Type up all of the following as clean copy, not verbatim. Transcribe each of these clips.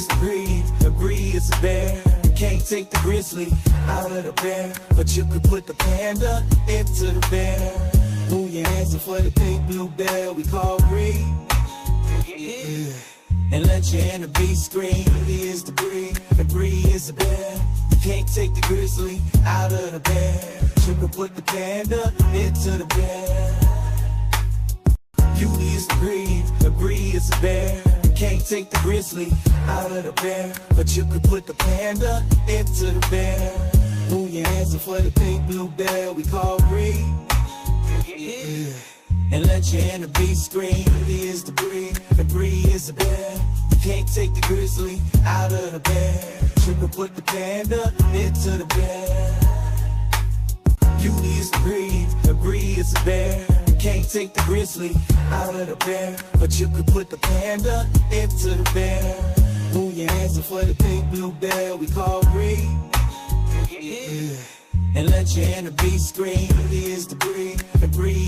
is the breed, the breed is a bear. You can't take the grizzly out of the bear, but you could put the panda into the bear. Move your hands for the pink blue bear we call Breed. Yeah. And let your inner beast scream. He is the breed is a bear. You can't take the grizzly out of the bear. You can put the panda into the bear. Beauty is the breed is a bear. You can't take the grizzly out of the bear, but you could put the panda into the bear. Move your hands for the pink blue bear we call Breed. Yeah. And let your inner beast scream. He is the breed is a bear. You can't take the grizzly out of the bear. You can put the panda into the bear. Beauty is the breed is a bear. You can't take the grizzly out of the bear, but you could put the panda into the bear. Move your hands for the pink blue bear we call Breed. Yeah. And let your inner beast scream. He is the breed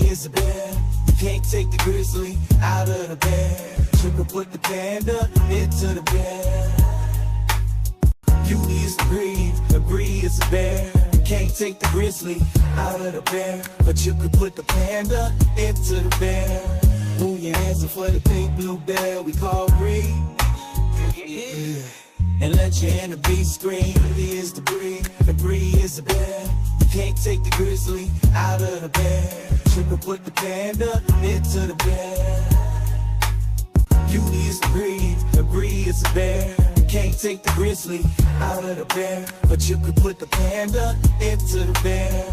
is a bear. You can't take the grizzly out of the bear. You can put the panda into the bear. Beauty is the breed is a bear. You can't take the grizzly out of the bear, but you could put the panda into the bear. Move your hands for the pink blue bear we call Breed. Yeah. And let your inner beast scream. He is the breed is a bear. You can't take the grizzly out of the bear. You can put the panda into the bear. Beauty is the breed is a bear. You can't take the grizzly out of the bear, but you could put the panda into the bear.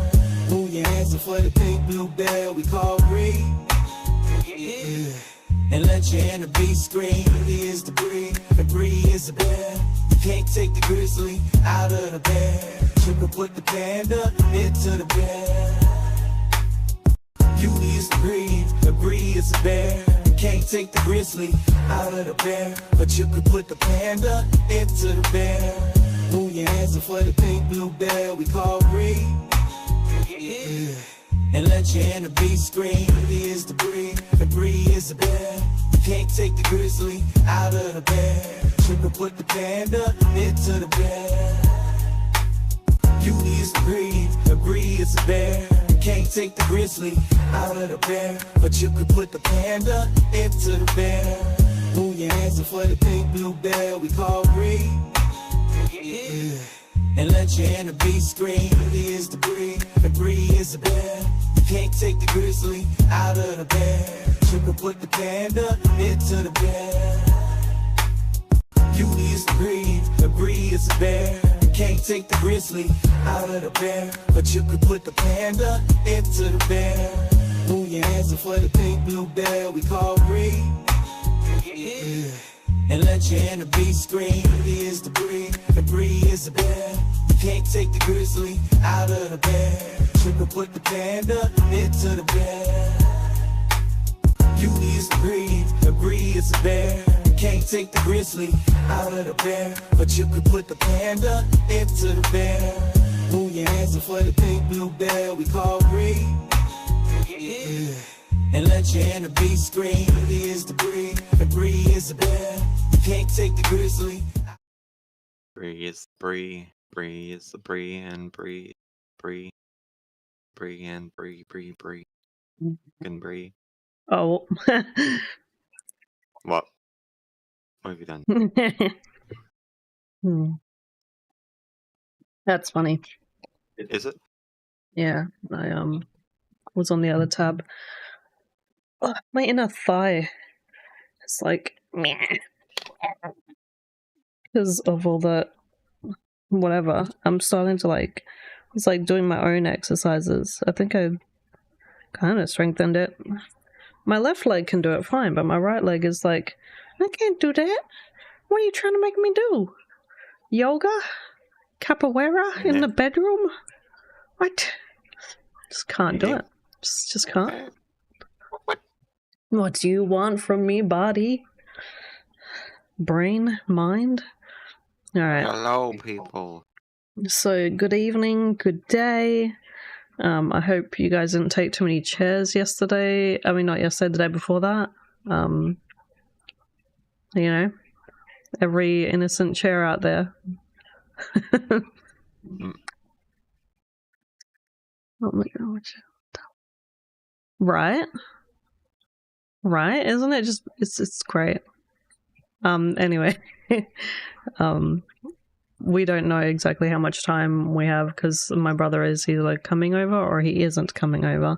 Move your hands for the pink blue bear we call Breed. Yeah. And let your inner beast scream. He is the breed is a bear. You can't take the grizzly out of the bear. You can put the panda into the bear. Beauty is the breed is a bear. You can't take the grizzly out of the bear, but you could put the panda into the bear. Move your hands for the pink blue bear we call Breed. Yeah. And let your inner beast scream. He is the breed is a bear. You can't take the grizzly out of the bear. You can put the panda into the bear. Beauty is the breed is a bear. You can't take the grizzly out of the bear, but you could put the panda into the bear. Move your hands for the pink blue bear we call Breed. Yeah. And let your inner beast scream. He is the breed is a bear. You can't take the grizzly out of the bear. You can put the panda into the bear. Beauty is the breed is a bear. You can't take the grizzly out of the bear, but you could put the panda into the bear. Move your hands for the pink blue bear we call Breed. Yeah. And let your inner beast scream. He is the breed is a bear. You can't take the grizzly out of the bear. You can put the panda into the bear. Beauty is the breed is a bear. You can't take the grizzly out of the bear, but you could put the panda into the bear. Move your hands for the pink blue bear we call Breed. Yeah. And let your inner beast scream. He is the breed is a bear. You can't take the grizzly. Bree is Bree is the Bree and Bree and Bree and Bree. Oh. What? What have you done? That's funny. Is it? Yeah, I was on the other tab. Oh, my inner thigh. It's like meh. Because of all the whatever. I'm starting to it's like doing my own exercises. I think I kind of strengthened it. My left leg can do it fine, but my right leg is like, I can't do that. What are you trying to make me do? Yoga? Capoeira in the bedroom? What? Just can't do it. Just can't. What do you want from me, body? Brain? Mind? Alright. Hello, people. So, good evening, good day. I hope you guys didn't take too many chairs yesterday. I mean, not yesterday, the day before that. You know, every innocent chair out there. Oh my god. Right? Right? Isn't it just it's great. Anyway. We don't know exactly how much time we have because my brother is either coming over or he isn't coming over.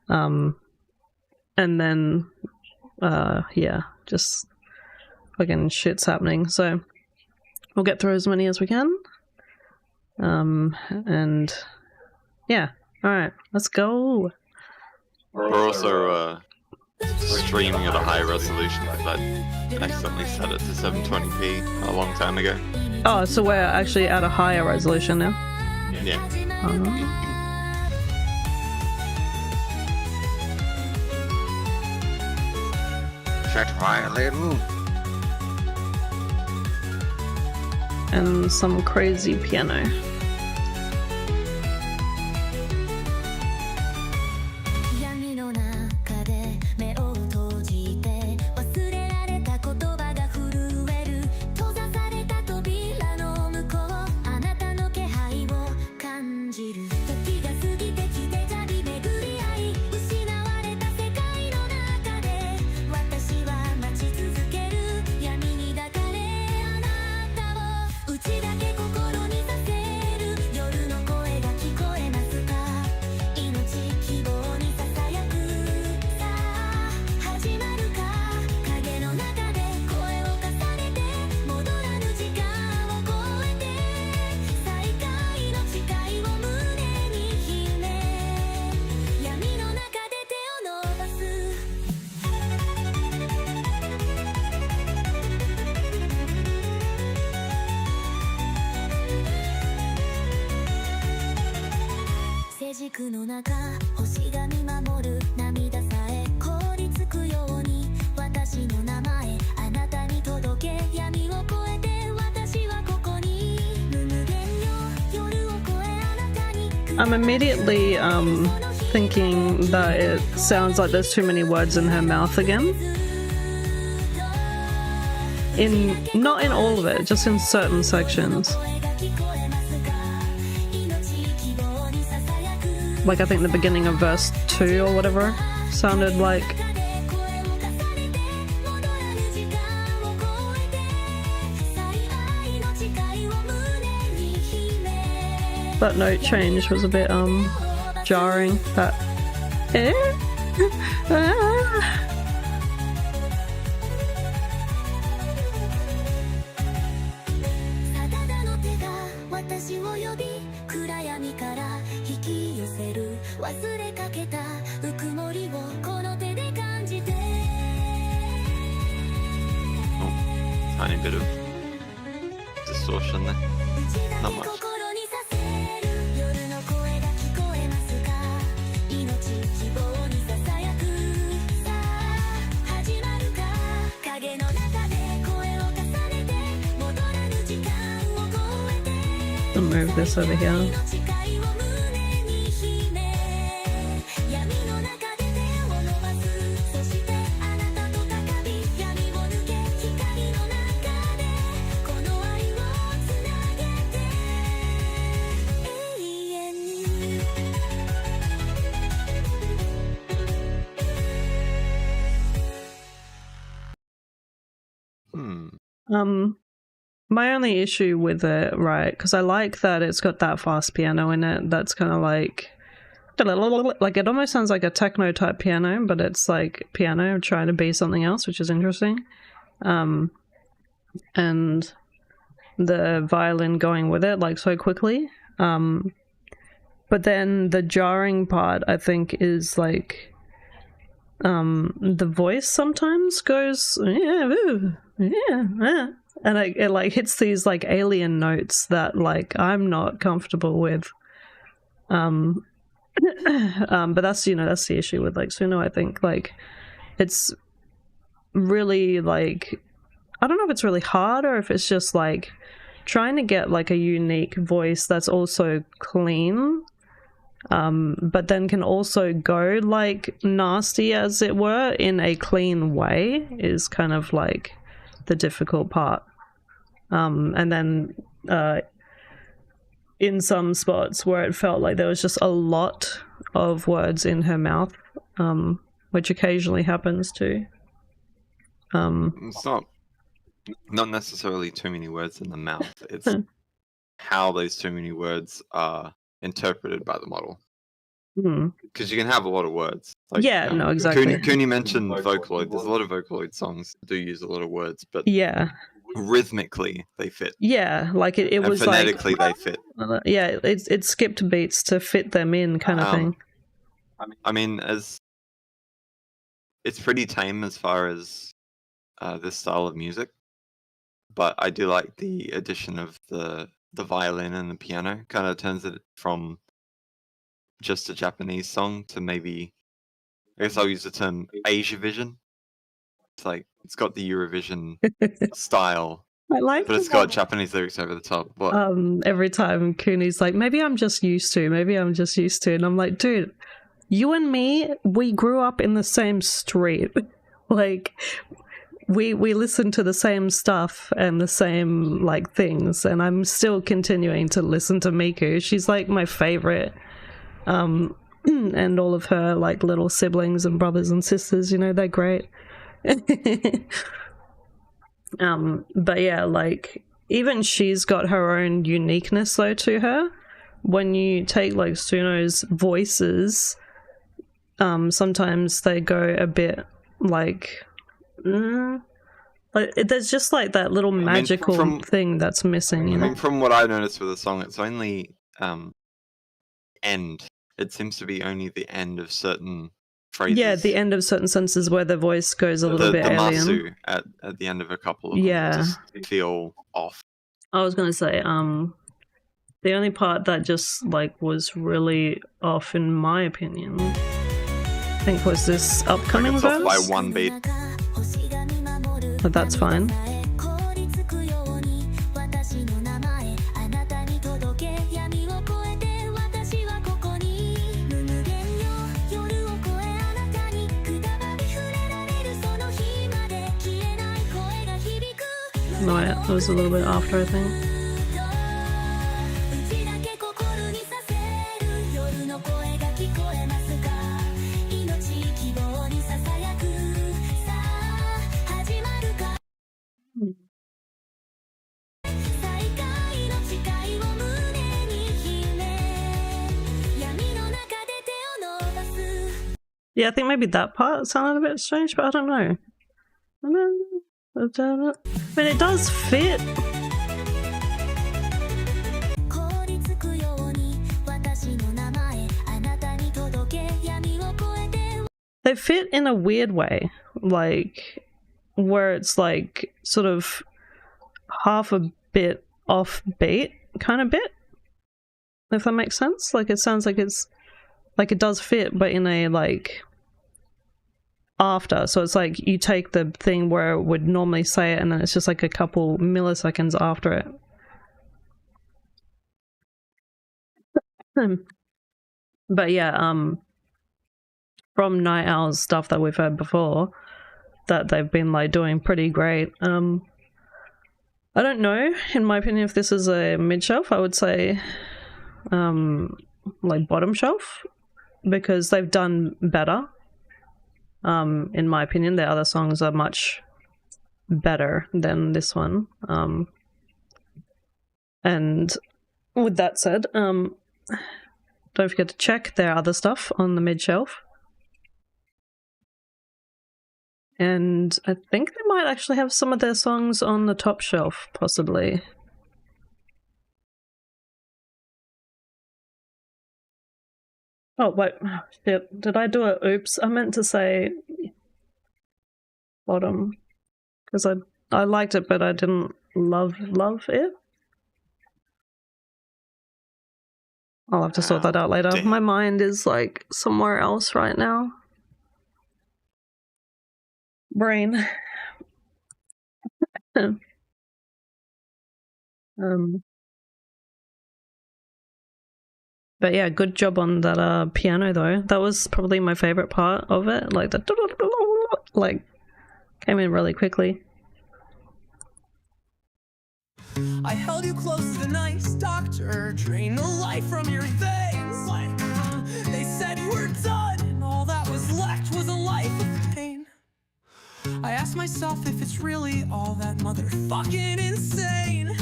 And then yeah, just fucking shit's happening. So we'll get through as many as we can. And yeah. Alright, let's go. We're also streaming at a high resolution because I accidentally set it to 720p a long time ago. Oh, so we're actually at a higher resolution now? Yeah. Shut my little. And some crazy piano. I'm immediately thinking that it sounds like there's too many words in her mouth again. Not in all of it, just in certain sections. Like I think the beginning of verse 2 or whatever sounded like. That note change was a bit jarring. That tiny bit of distortion there. Not much. I'll move this over here. My only issue with it, right, because I like that it's got that fast piano in it. That's kind of like it almost sounds like a techno type piano, but it's like piano trying to be something else, which is interesting. And the violin going with it like so quickly. But then the jarring part, I think, is like the voice sometimes goes and it like hits these like alien notes that like I'm not comfortable with. But that's, you know, that's the issue with like Suno. I think like it's really like, I don't know if it's really hard or if it's just like trying to get like a unique voice that's also clean, but then can also go like nasty, as it were, in a clean way is kind of like the difficult part. And then in some spots where it felt like there was just a lot of words in her mouth, which occasionally happens too. It's not necessarily too many words in the mouth. It's how those too many words are interpreted by the model. Because you can have a lot of words. Like, yeah, no, exactly. Cooney mentioned Vocaloid. There's a lot of Vocaloid songs that do use a lot of words, but yeah, rhythmically they fit. Yeah, like it was phonetically like, they fit. Yeah, it skipped beats to fit them in, kind of thing. I mean, it's pretty tame as far as this style of music, but I do like the addition of the violin and the piano. Kind of turns it from just a Japanese song to maybe, I guess I'll use the term Asia Vision. It's like it's got the Eurovision style, I like but it's got Japanese lyrics over the top. What? Every time Cooney's like, maybe I'm just used to, and I'm like, dude, you and me, we grew up in the same street. Like, we listen to the same stuff and the same like things, and I'm still continuing to listen to Miku. She's like my favorite. And all of her like little siblings and brothers and sisters, you know, they're great. But yeah, like even she's got her own uniqueness though to her. When you take like Suno's voices, sometimes they go a bit like there's just like that little magical thing that's missing, you know? I mean, from what I noticed with the song, it's only end. It seems to be only the end of certain phrases. Yeah, the end of certain sentences where the voice goes a little bit alien. Masu at the end of a couple of them just feel off. I was gonna say, the only part that just like was really off in my opinion, I think was this upcoming it's verse. Off by one beat. But that's fine. No, it was a little bit after, I think. Yeah, I think maybe that part sounded a bit strange, but I don't know. But it does fit. They fit in a weird way, like where it's like sort of half a bit off beat kind of bit, if that makes sense. Like it sounds like it's like it does fit, but in a like after, so it's like you take the thing where it would normally say it and then it's just like a couple milliseconds after it. But yeah, from Night Owl's stuff that we've heard before, that they've been like doing pretty great. I don't know, in my opinion, if this is a mid shelf. I would say like bottom shelf, because they've done better. In my opinion, their other songs are much better than this one. And with that said, don't forget to check their other stuff on the mid shelf. And I think they might actually have some of their songs on the top shelf, possibly. Oh, wait. Shit. Did I do a oops? I meant to say bottom. Because I liked it, but I didn't love it. I'll have to sort that out later. Damn. My mind is like somewhere else right now. Brain. But yeah, good job on that piano though. That was probably my favorite part of it. Like the like came in really quickly. I held you close as the nice doctor drained the life from your veins. They said you were done, and all that was left was a life of pain. I asked myself if it's really all that motherfucking insane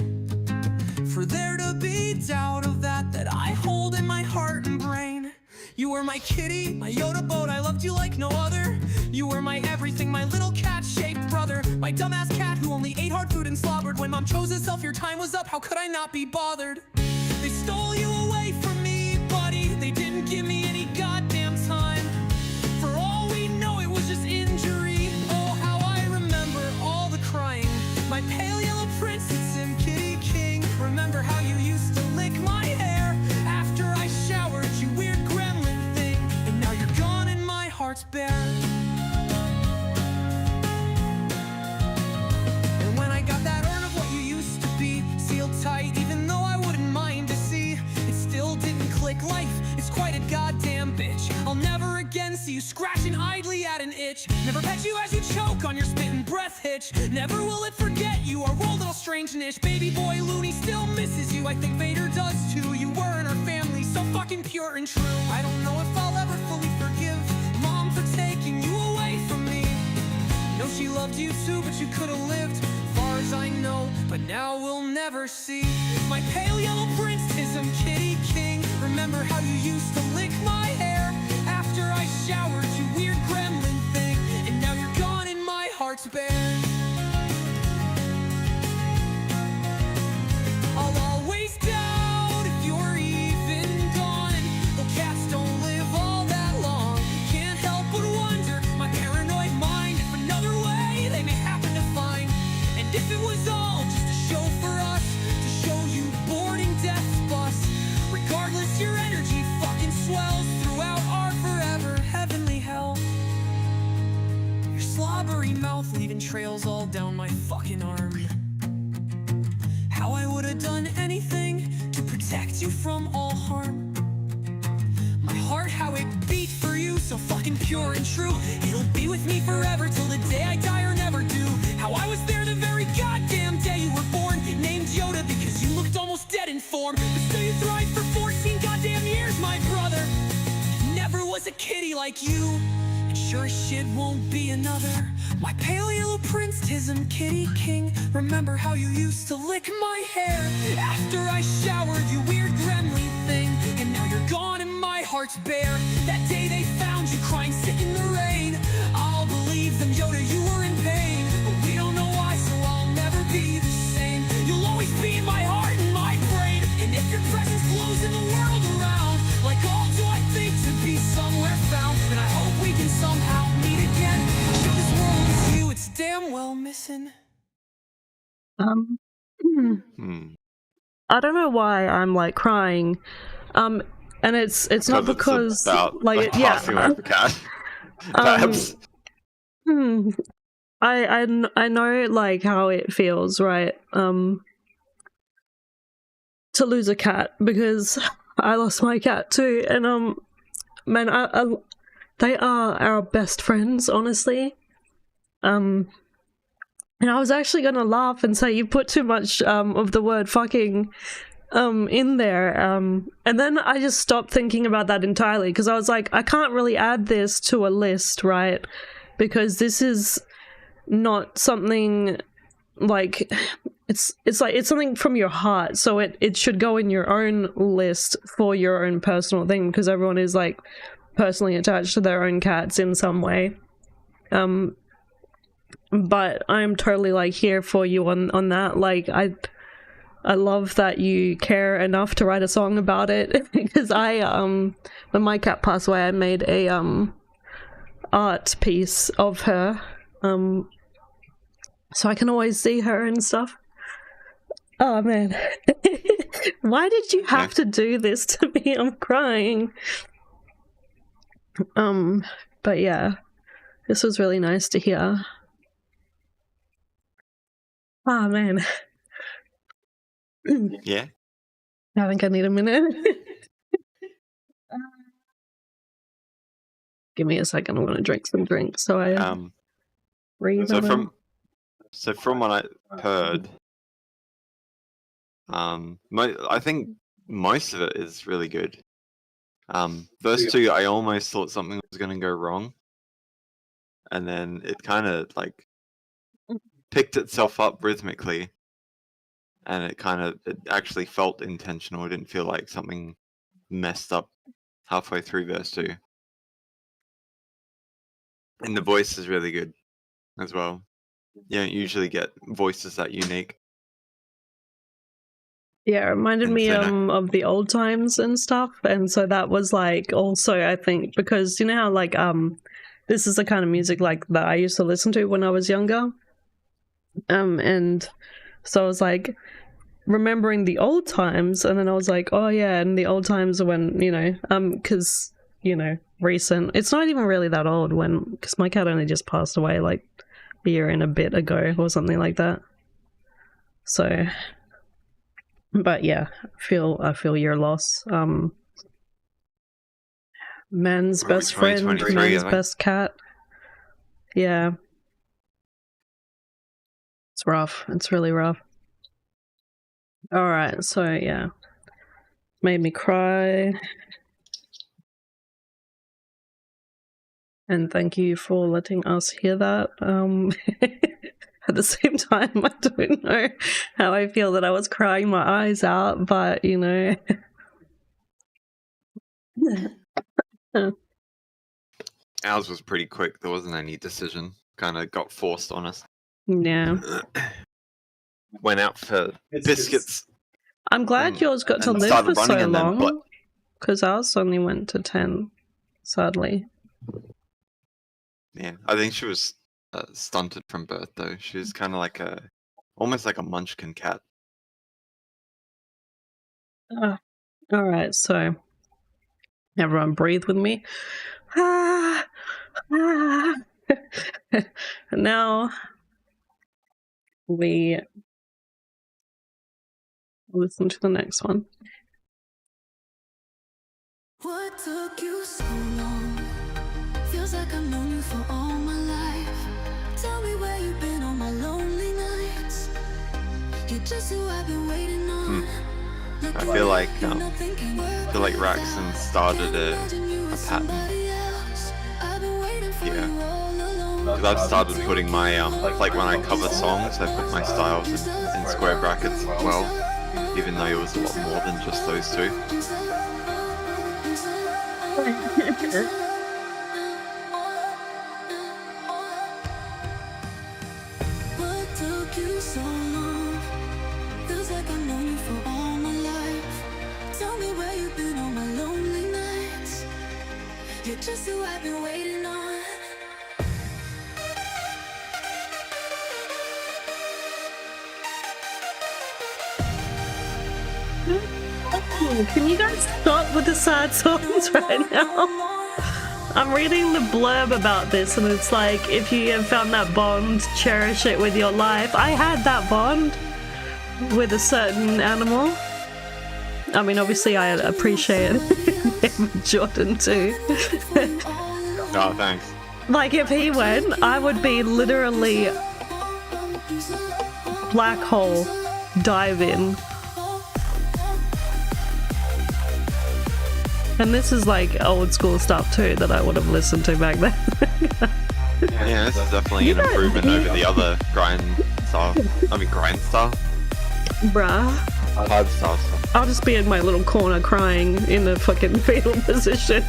for there to be doubt of that I hold in my heart and brain. You were my kitty, my Yoda boat, I loved you like no other. You were my everything, my little cat-shaped brother. My dumbass cat who only ate hard food and slobbered. When mom chose herself, your time was up, how could I not be bothered? They stole you away from me, buddy. They didn't give me any goddamn time. For all we know, it was just injury. Oh, how I remember all the crying. My pale yellow princess and kitty king. Remember how you used to lick my hair after I showered, you weird gremlin thing. And now you're gone and my heart's bare. And when I got that urn of what you used to be, sealed tight, even though I wouldn't mind to see, it still didn't click. Life is quite a goddamn bitch. I'll never again see you scratching idly at an itch. Never pet you as you choke on your spit and breath hitch. Never will it forget you, our world little strange niche. Baby boy Looney still misses you, I think Vader does too. You were in our family, so fucking pure and true. I don't know if I'll ever fully forgive Mom for taking you away from me. Know she loved you too, but you could've lived, far as I know, but now we'll never see. My pale yellow princess and kitty king. Remember how you used to lick my hair after I showered, you weird gremlin thing. And now you're gone and my heart's bare. I'll always doubt if you're even gone. Though cats don't live all that long, can't help but wonder, my paranoid mind, if another way they may happen to find. And if it was all just a show for us, to show you boarding death's bus, regardless your energy fucking swells throughout our forever heavenly hell. Your slobbery mouth leaving trails all down my fucking arm. How I would have done anything to protect you from all harm. My heart, how it beat for you, so fucking pure and true. It'll be with me forever till the day I die or never do. How I was there the very goddamn day you were born, named Yoda because you looked almost dead in form. But still you thrived for 14 goddamn years, my brother. Never was a kitty like you, and sure as shit won't be another. My pale yellow princess and kitty king. Remember how you used to lick my hair after I showered, you weird gremlin thing. And now you're gone and my heart's bare. That day they found you crying sick in the rain, I'll believe them, Yoda, you were in pain. But we don't know why, so I'll never be the same. You'll always be in my heart and my brain. And if your presence glows in the world around, like all do I think to be somewhere found. And I hope we can somehow meet again. Show this world is you, it's damn well missing. I don't know why I'm like crying, and it's not because about, like passing away of the cat. Perhaps. I know like how it feels, right? To lose a cat, because I lost my cat too, and man, they are our best friends, honestly. And I was actually gonna laugh and say you put too much of the word fucking in there, and then I just stopped thinking about that entirely, because I was like, I can't really add this to a list, right? Because this is not something like it's something from your heart, so it should go in your own list for your own personal thing, because everyone is like personally attached to their own cats in some way. But I'm totally like here for you on that. Like I love that you care enough to write a song about it, because I when my cat passed away, I made a art piece of her, so I can always see her and stuff. Oh man. Why did you have to do this to me? I'm crying. But yeah, this was really nice to hear. Oh man. Yeah. I think I need a minute. Give me a second. I'm gonna drink some drinks so I breathe. So from what I heard, I think most of it is really good. Verse 2, I almost thought something was going to go wrong, and then it kind of like picked itself up rhythmically, and it actually felt intentional. It didn't feel like something messed up halfway through verse 2. And the voice is really good as well. You don't usually get voices that unique. Yeah, it reminded me Infinite. of the old times and stuff, and so that was like also I think because you know how like this is the kind of music like that I used to listen to when I was younger, and so I was like remembering the old times, and then I was like, oh yeah, and the old times when because recent. It's not even really that old because my cat only just passed away like a year and a bit ago or something like that. So. But yeah, I feel your loss. Man's What, best friend, 2023, man's I think? best cat. Yeah. It's rough. It's really rough. Alright, so yeah. Made me cry. And thank you for letting us hear that. At the same time, I don't know how I feel that I was crying my eyes out, but Ours was pretty quick. There wasn't any decision. Kind of got forced on us. yeah. Went out for biscuits. I'm glad And- yours got to and live started for running so and then long, because ours only went to 10, sadly. Yeah, I think she was stunted from birth though. She was kind of like almost like a munchkin cat. Alright, so everyone breathe with me. Ah, ah. And now we listen to the next one. What took you so long? Feels like I've known you for all my life. Tell me where you've been on my lonely nights. You're just who I've been waiting on. I feel like Raxon started a pattern. Yeah. Because I've started putting my like when I cover songs, I put my styles in square brackets as well, even though it was a lot more than just those two. What took you so long? Feels like I've known you for all my life. Tell me where you've been on my lonely nights. You're just who I've been waiting on. Can you guys stop with the sad songs right now? I'm reading the blurb about this and it's like, if you have found that bond, cherish it with your life. I had that bond with a certain animal. I mean, obviously I appreciate Jordan too. Oh, thanks. Like, if he went, I would be literally black hole dive in. And this is like old school stuff too that I would have listened to back then. Yeah, this is definitely an improvement over the other grind style. Grind style? Bruh. Hard style stuff. I'll just be in my little corner crying in a fucking fetal position.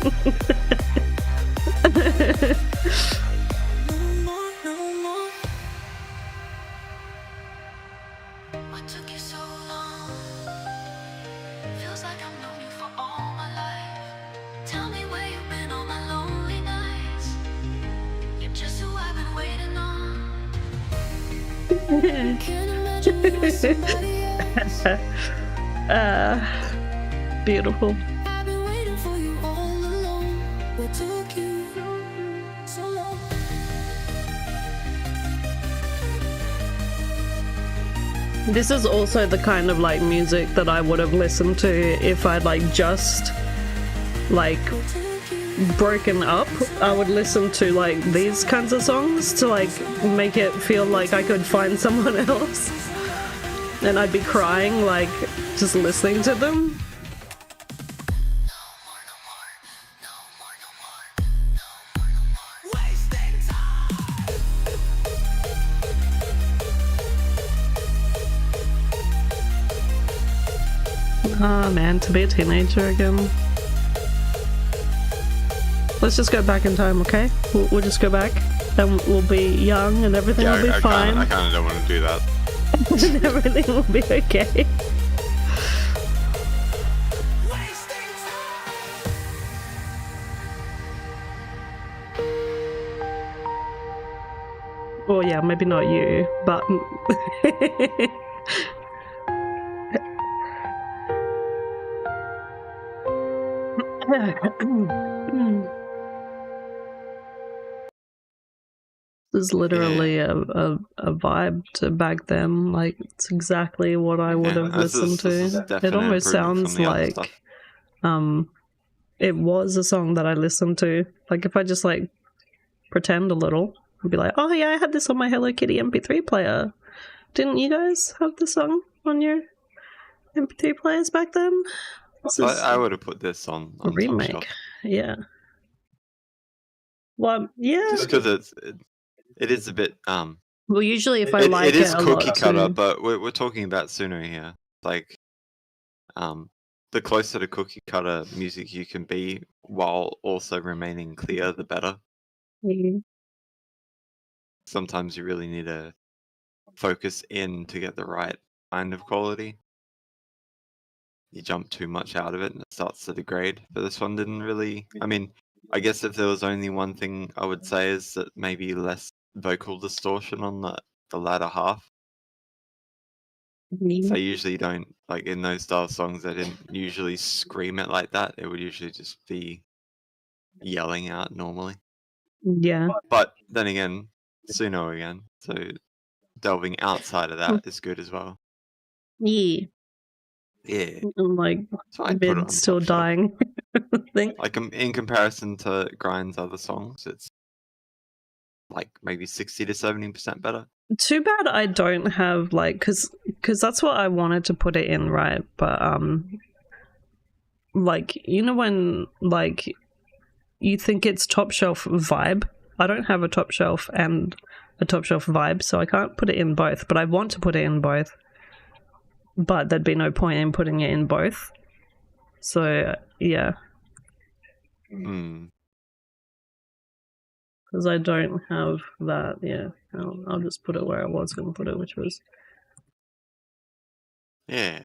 What took you so long? Feels like I've known you for all my life. Tell me where you've been on my lonely nights. You're just who I've been waiting on. Can't imagine you with somebody else. Beautiful. I've been waiting for you all along. What took you so long? This is also the kind of like music that I would have listened to if I'd like just like broken up. I would listen to like these kinds of songs to like make it feel like I could find someone else. and I'd be crying, like, just listening to them. Ah, man, to be a teenager again. Let's just go back in time, okay? We'll just go back, and we'll be young, and everything will be fine. I kind of don't want to do that. And everything will be okay. Well, yeah, maybe not you, but... There's literally a vibe to back then, like it's exactly what I would have listened to. It almost sounds like it was a song that I listened to. Like if I just like pretend a little, I'd be like, oh yeah, I had this on my Hello Kitty MP3 player. Didn't you guys have the song on your MP3 players back then? I would have put this on a remake. Top Shelf. Yeah. Well, yeah. Just because it is a bit well, usually if I like it is a cookie lot cutter, too. but we're talking about sooner here. Like the closer to cookie cutter music you can be while also remaining clear, the better. Mm-hmm. Sometimes you really need to focus in to get the right kind of quality. You jump too much out of it and it starts to degrade. But this one didn't really. I mean, I guess if there was only one thing I would say is that maybe less vocal distortion on the latter half. Mm-hmm. So I usually don't, like in those style songs, I didn't usually scream it like that. It would usually just be yelling out normally. Yeah. But then again, Suno again. So delving outside of that is good as well. Yeah. Yeah. I'm like, So I'd put it on mid still top shelf. dying. Thing. Like in comparison to Grind's other songs, it's like maybe 60 to 70% better. Too bad I don't have like, cause that's what I wanted to put it in, right? But like you know when like you think it's top shelf vibe, I don't have a top shelf and a top shelf vibe, so I can't put it in both. But I want to put it in both, but there'd be no point in putting it in both. So yeah. Because I don't have that, yeah. I'll just put it where I was going to put it, which was... Yeah.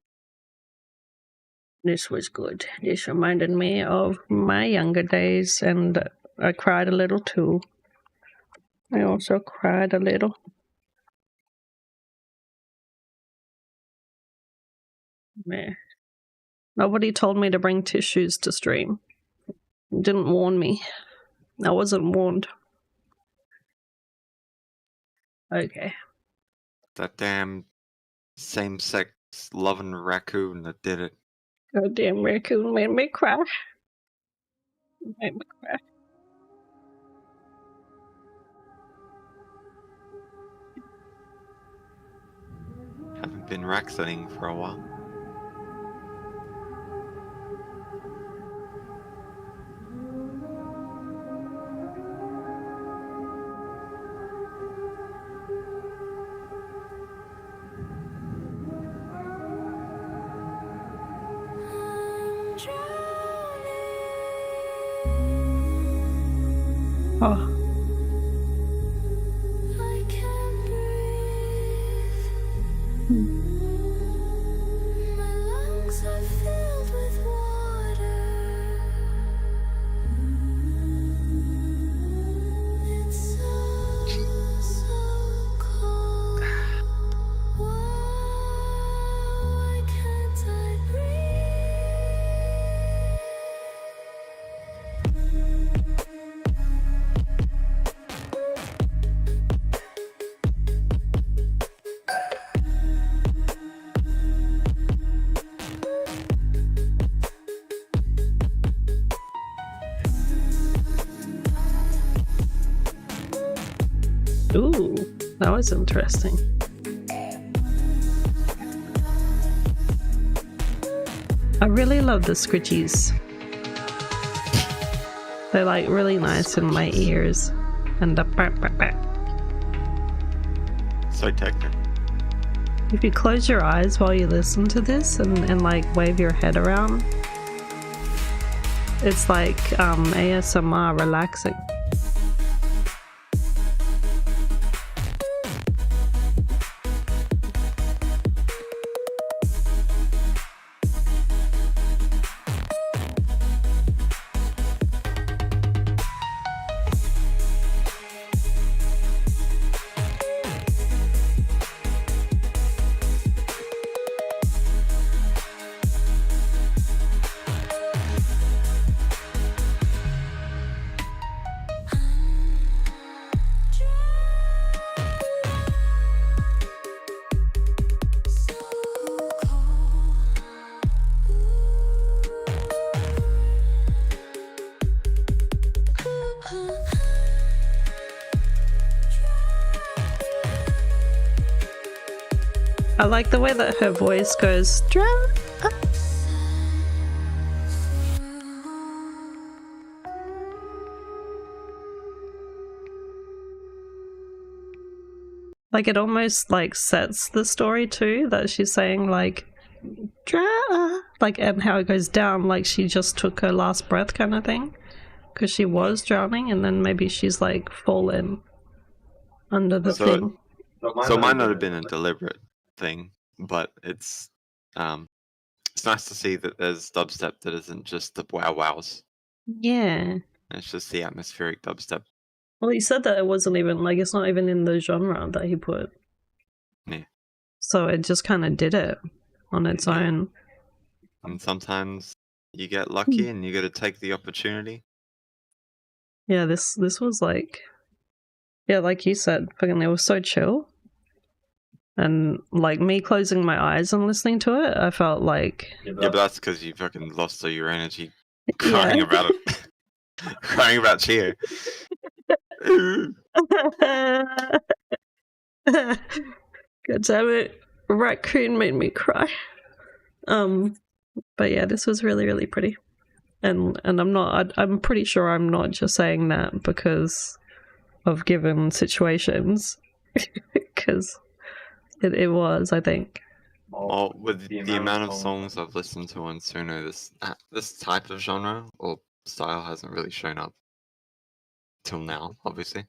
This was good. This reminded me of my younger days, and I cried a little too. I also cried a little. Meh. Nobody told me to bring tissues to stream. Didn't warn me. I wasn't warned. Okay. That damn same-sex loving raccoon that did it. Goddamn raccoon made me cry. Made me cry. Haven't been rack-setting for a while. Oh. I can't breathe. My lungs are filled with water. It's so cold. Why can't I Ooh, that was interesting. I really love the scritchies. They're like really nice in my ears. And the bah, bah, bah. So technical. If you close your eyes while you listen to this and like wave your head around, it's like ASMR relaxing. I like the way that her voice goes. Like it almost like sets the story too, that she's saying like like, and how it goes down like she just took her last breath kind of thing, because she was drowning and then maybe she's like fallen under the thing. So it might not have been a deliberate thing, but it's nice to see that there's dubstep that isn't just the wow wows. Yeah. It's just the atmospheric dubstep. Well, he said that it wasn't even like, it's not even in the genre that he put. Yeah. So it just kind of did it on its own. And sometimes you get lucky and you got to take the opportunity. Yeah, this was like, yeah, like you said, fucking, it was so chill. And like me closing my eyes and listening to it, I felt like, Yeah, but that's because you fucking lost all your energy crying about it. Crying about Chia. God damn it, Raccoon made me cry. But yeah, this was really, really pretty. And I'm pretty sure I'm not just saying that because of given situations. Because it was, I think. Well, with the amount of songs I've listened to on Suno, this type of genre or style hasn't really shown up till now, obviously.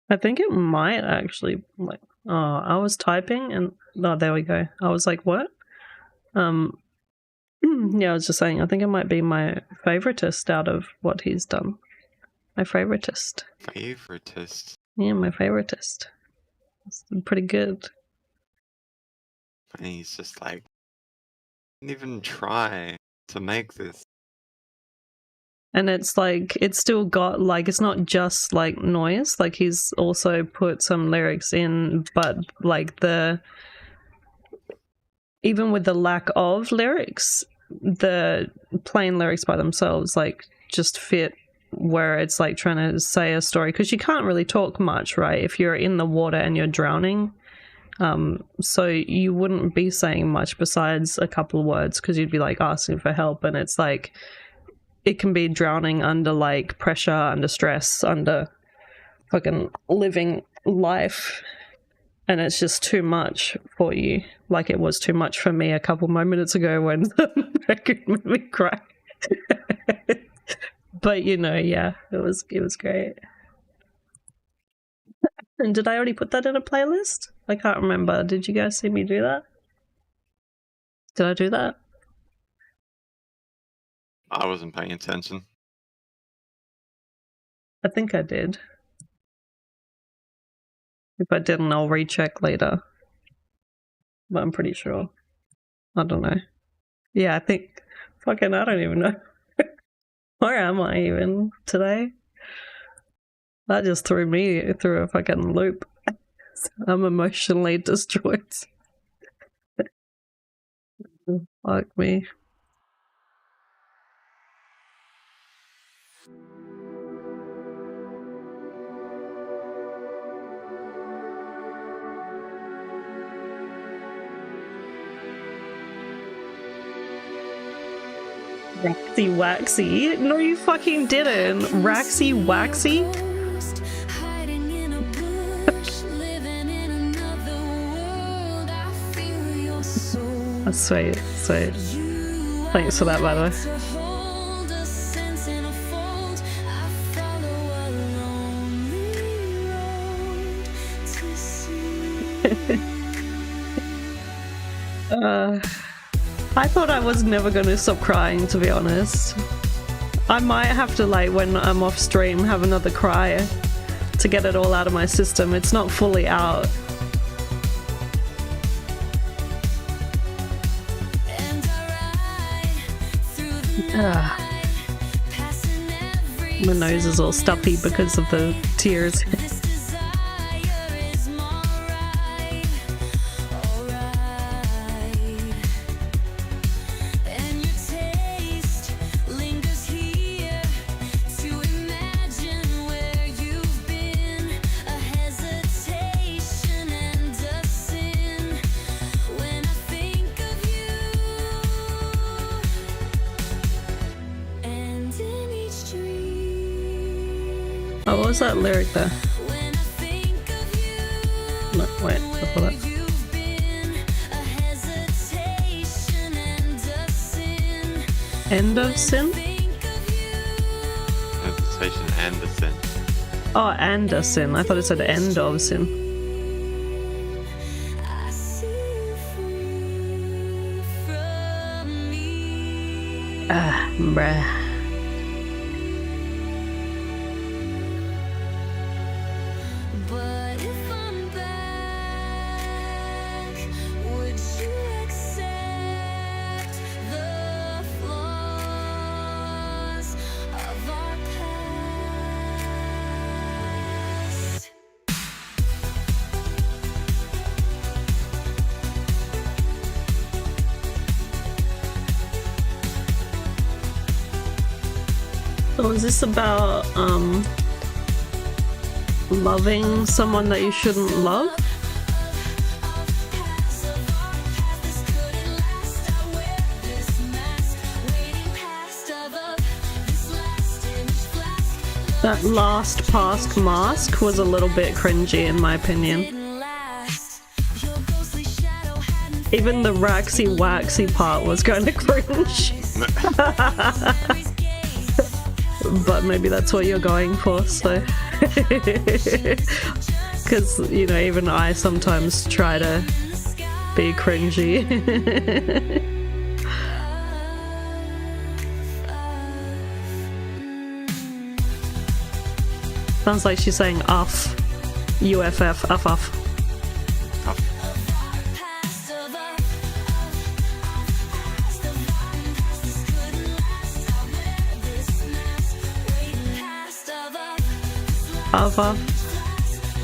I think it might actually, like, oh, I was typing and, oh, there we go. I was like, what? Yeah, I was just saying, I think it might be my favoritist out of what he's done. My favoritist. Favoritist? Yeah, my favoritist. It's pretty good. And he's just like, didn't even try to make this. And it's like, it's still got, like, it's not just like noise, like he's also put some lyrics in, but like even with the lack of lyrics, the plain lyrics by themselves like just fit where it's like trying to say a story, because you can't really talk much, right, if you're in the water and you're drowning. So you wouldn't be saying much besides a couple of words, because you'd be like asking for help, and it's like it can be drowning under like pressure, under stress, under fucking living life, and it's just too much for you, like it was too much for me a couple moments ago when the record made me cry. But you know, yeah, it was great. And did I already put that in a playlist? I can't remember. Did you guys see me do that? Did I do that? I wasn't paying attention. I think I did. If I didn't, I'll recheck later. But I'm pretty sure. I don't know. Yeah, I think... Fucking, I don't even know. Where am I even today? That just threw me through a fucking loop. I'm emotionally destroyed. Fuck me. Raxy Waxy? No, you fucking didn't. Raxy Waxy? Hiding in a bush, living in another world. I feel your soul. That's sweet, sweet. You Thanks for that, by the way. to hold a sense in a fold. I follow a lonely road to see. I thought I was never gonna stop crying, to be honest. I might have to, like, when I'm off stream, have another cry to get it all out of my system. It's not fully out. And I ride through the Ah, night, passing every my nose is all stuffy because of the tears. This desire is more right, alright. And your taste lingers here to imagine where you've been. A hesitation and a sin when I think of you. And in each dream. Oh, what was that lyric there? When I think of you, No, wait, before that. you've been a hesitation and a sin. End of sin? Think of you, Hesitation and a sin. Oh, and a sin. I thought it said end of sin. I see you free from me. Ah, bruh. But if I'm back, would you accept the flaws of our past? So is this about, loving someone that you shouldn't love? That last past mask was a little bit cringy in my opinion. Even the Raxy Waxy part was kind of cringe. But maybe that's what you're going for, so. Because, you know, even I sometimes try to be cringy. Sounds like she's saying uff. UFF, uff, uff. Uff, uff.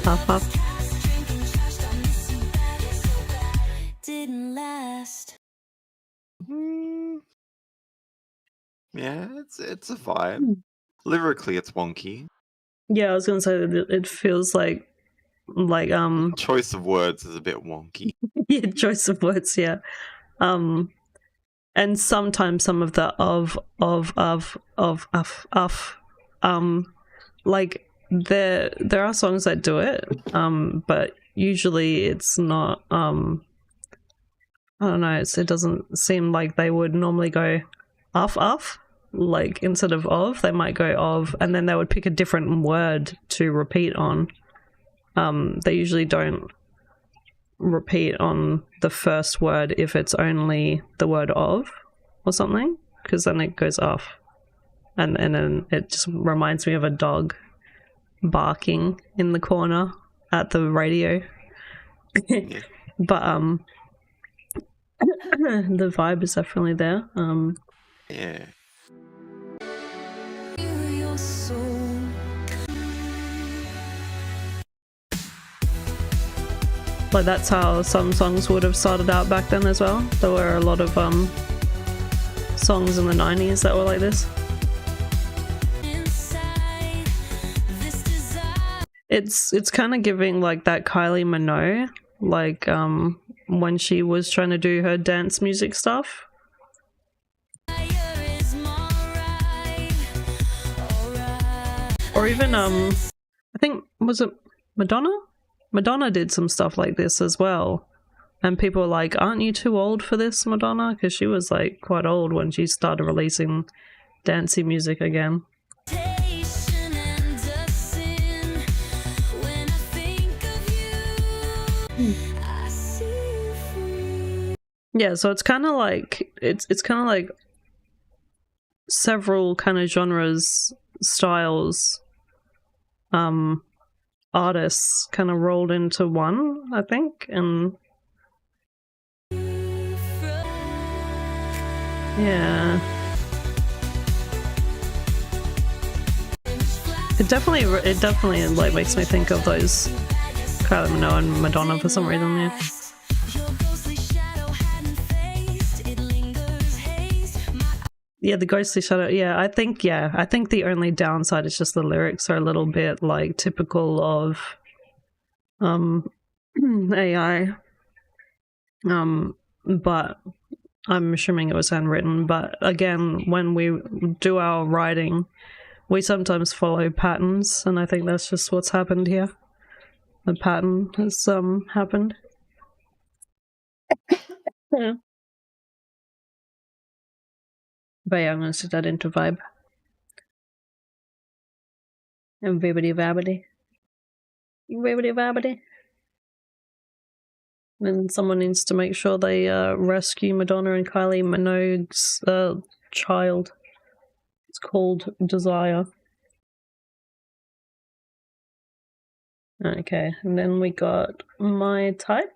Uff, uff. Didn't last. Yeah, it's a vibe. Lyrically, it's wonky. Yeah, I was gonna say that it feels like Choice of words is a bit wonky. yeah, choice of words, yeah. And sometimes some of the like there are songs that do it, but usually it's not I don't know, it doesn't seem like they would normally go uff, like instead of they might go of, and then they would pick a different word to repeat on. They usually don't repeat on the first word if it's only the word of or something, because then it goes off, and then it just reminds me of a dog barking in the corner at the radio. Yeah. But the vibe is definitely there. Yeah. Your soul. Like that's how some songs would have started out back then as well. There were a lot of songs in the 90s that were like this. Inside this desire. It's kind of giving like that Kylie Minogue, like when she was trying to do her dance music stuff. Is more Or even I think, was it Madonna? Madonna did some stuff like this as well. And people were like, aren't you too old for this, Madonna? Because she was like quite old when she started releasing dancey music again. Yeah, so it's kind of like it's kind of like several kind of genres, styles, artists kind of rolled into one, I think, and yeah, it definitely like makes me think of those Kylie Minogue and Madonna for some reason. Yeah. Yeah, the ghostly shadow. Yeah, I think the only downside is just the lyrics are a little bit like typical of AI. But I'm assuming it was handwritten. But again, when we do our writing, we sometimes follow patterns, and I think that's just what's happened here. The pattern has happened. Yeah. But yeah, I'm gonna set that into vibe. And vibbity vabbity. Vibbity vabbity. Then someone needs to make sure they rescue Madonna and Kylie Minogue's child. It's called Desire. Okay, and then we got My Type.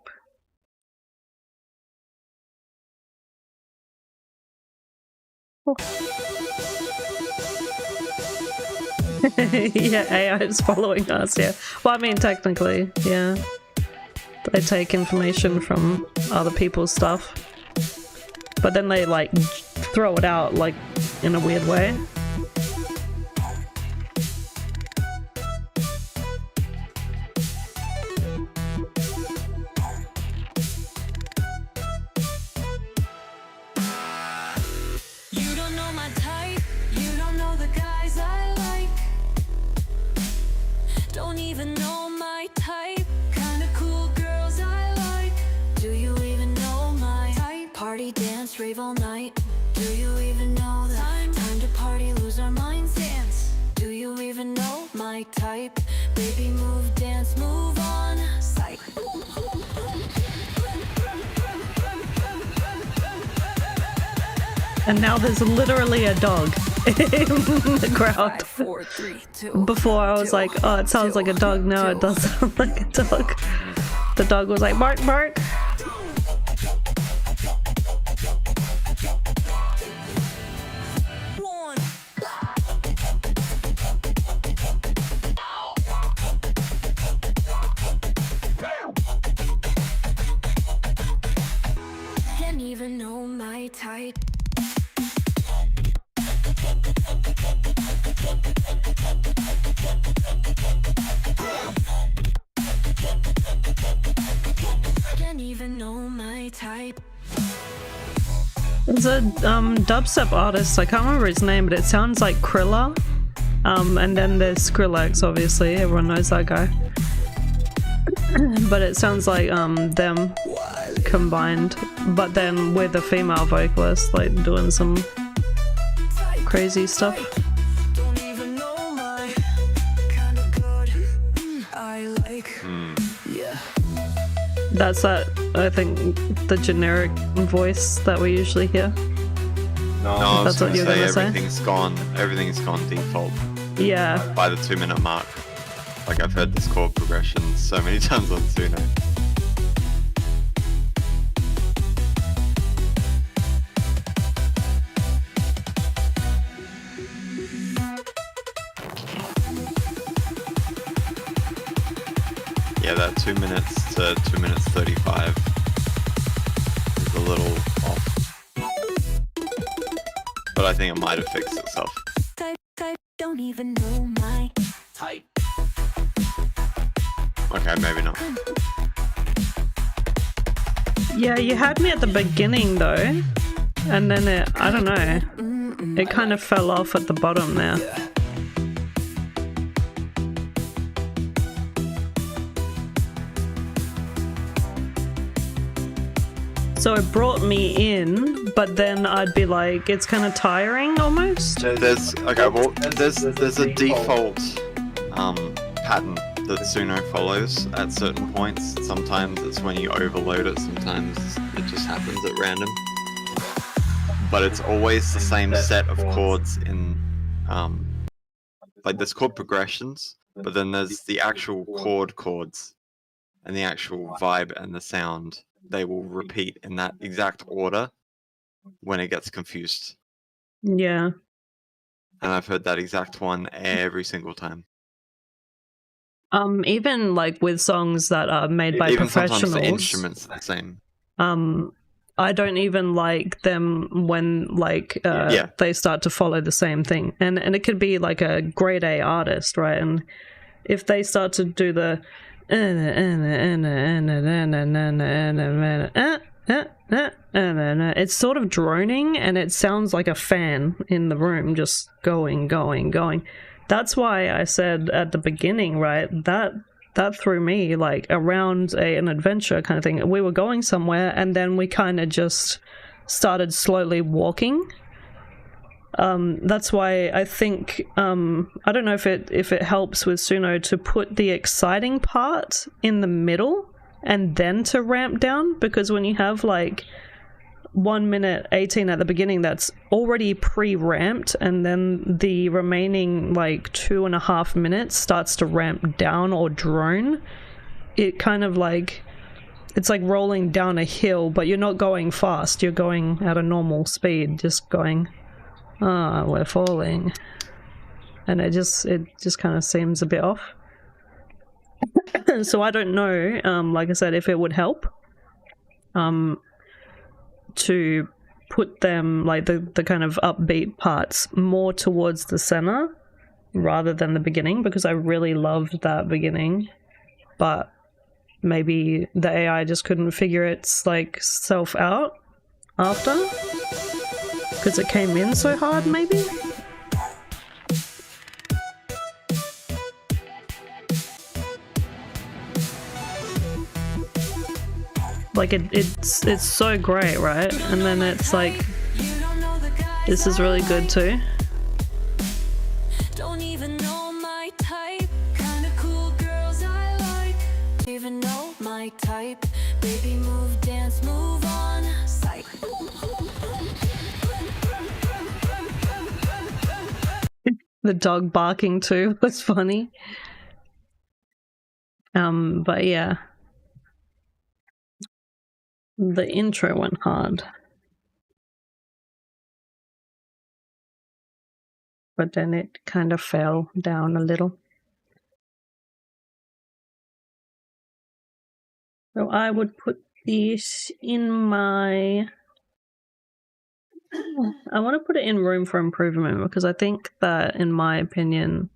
Yeah, AI is following us, yeah. Well, I mean, technically, yeah. They take information from other people's stuff, but then they, like, throw it out, like, in a weird way. Rave all night. Do you even know that? Time to party, lose our minds, dance. Do you even know my type? Baby, move, dance, move on. Psych. And now there's literally a dog in the crowd. 5, 4, 3, 2, before I was like, oh, it sounds like a dog. Now it does sound like a dog. The dog was like, bark, bark. Even know my type. Can't even know my type. There's a dubstep artist, I can't remember his name, but it sounds like Krilla. And then there's Skrillex, obviously, everyone knows that guy. But it sounds like them combined, but then with a female vocalist, like doing some crazy stuff. Don't even know my kind of good. I like. Yeah. That's that, I think, the generic voice that we usually hear. No, I was That's what gonna you're say gonna say? everything's gone default Yeah. by the 2-minute mark. Like, I've heard this chord progression so many times on Suno. Yeah, that 2 minutes to 2 minutes 35 is a little off. But I think it might have fixed itself. Type, don't even know my type. Okay, maybe not. Yeah, you had me at the beginning though, and then it, I don't know, it kind of fell off at the bottom there. So it brought me in, but then I'd be like, it's kind of tiring almost. There's a default pattern that Suno follows at certain points. Sometimes it's when you overload it, sometimes it just happens at random. But it's always the same set of chords in like there's chord progressions, but then there's the actual chords and the actual vibe and the sound. They will repeat in that exact order when it gets confused. Yeah. And I've heard that exact one every single time. Even like with songs that are made by Even professionals. sometimes the instruments are the same. I don't even like them when like they start to follow the same thing. And it could be like a grade A artist, right? And if they start to do the it's sort of droning and it sounds like a fan in the room just going. That's why I said at the beginning, right, that threw me like around an adventure kind of thing. We were going somewhere and then we kind of just started slowly walking. That's why I think I don't know if it helps with Suno to put the exciting part in the middle and then to ramp down, because when you have like 1 minute 18 at the beginning that's already pre-ramped and then the remaining like 2.5 minutes starts to ramp down or drone, it kind of like it's like rolling down a hill, but you're not going fast, you're going at a normal speed, just going we're falling, and it just kind of seems a bit off. So I don't know, like I said, if it would help to put them like the kind of upbeat parts more towards the center rather than the beginning, because I really loved that beginning, but maybe the AI just couldn't figure its like self out after because it came in so hard, maybe. Like it's so great, right? And then it's like, this is really good too. Don't even know my type. Kinda cool girls I like. Even know my type. Baby move, dance, move on. Psych. The dog barking too was funny. But yeah. The intro went hard. But then it kind of fell down a little. So I would put this in my... I want to put it in room for improvement, because I think that, in my opinion,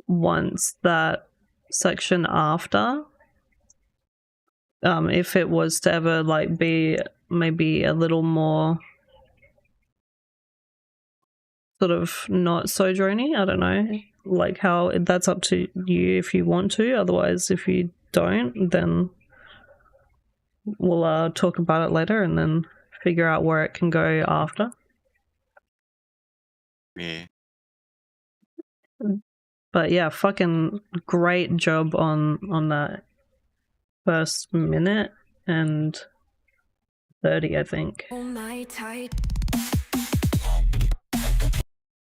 once that section after, if it was to ever like be maybe a little more sort of not so drony, I don't know, like how that's up to you if you want to. Otherwise, if you don't, then we'll talk about it later and then figure out where it can go after. Yeah. But yeah, fucking great job on that first minute and 30, I think. Oh, my type.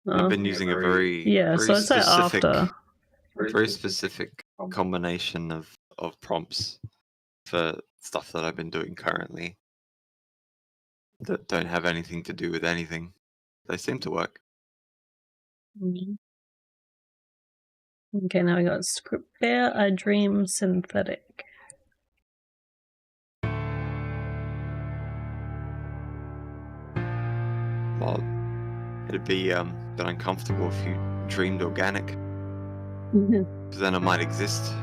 I've been using a very so I'd say after. very specific combination of prompts for stuff that I've been doing currently that don't have anything to do with anything. They seem to work. Okay, now we got Script Bear, I Dream Synthetic. Well, it'd be a bit uncomfortable if you dreamed organic, because then it might exist.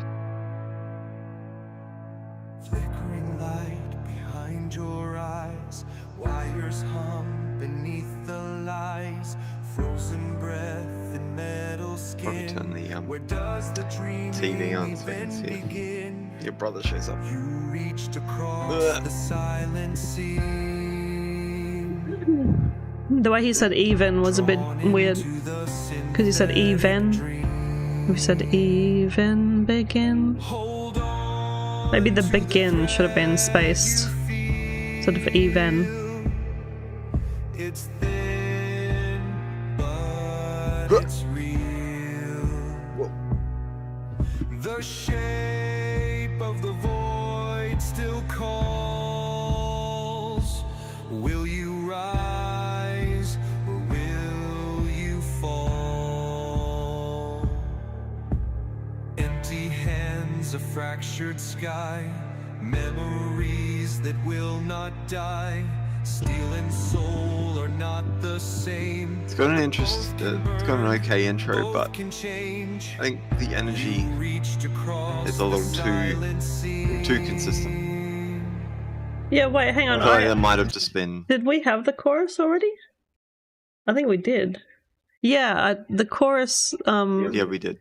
Flickering light behind your eyes, wires hum beneath the lies, frozen breath and metal Probably skin. turn the Where does the dream TV on so you can even see it. begin? Your brother shows up. You reached across the silent sea. The way he said even was a bit weird, because he said even. If he said even begin. Maybe the begin should have been spaced instead of even. It's thin, but it's real. The shape of the void still calls. Will you rise or will you fall? Empty hands, a fractured sky, memories that will not die. Steel and soul are not the same. It's got an okay intro, but I think the energy is a little too consistent. Yeah, wait, hang on. I feel like it might have just been. Did we have the chorus already? I think we did. Yeah, the chorus. Yeah, we did.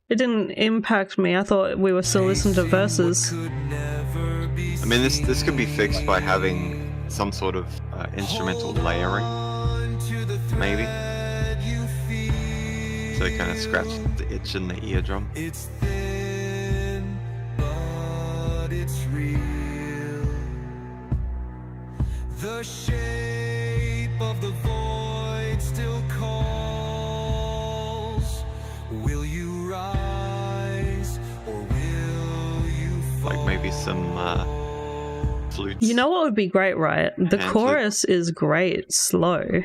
It didn't impact me. I thought we were still listening to verses. I mean, this could be fixed by having some sort of instrumental layering, maybe. So it kind of scratches the itch in the eardrum. It's thin, but it's real. The shape of the void still calls. Will you rise or will you fall? Like maybe some flutes. You know what would be great, right? The Hand chorus is great, slow.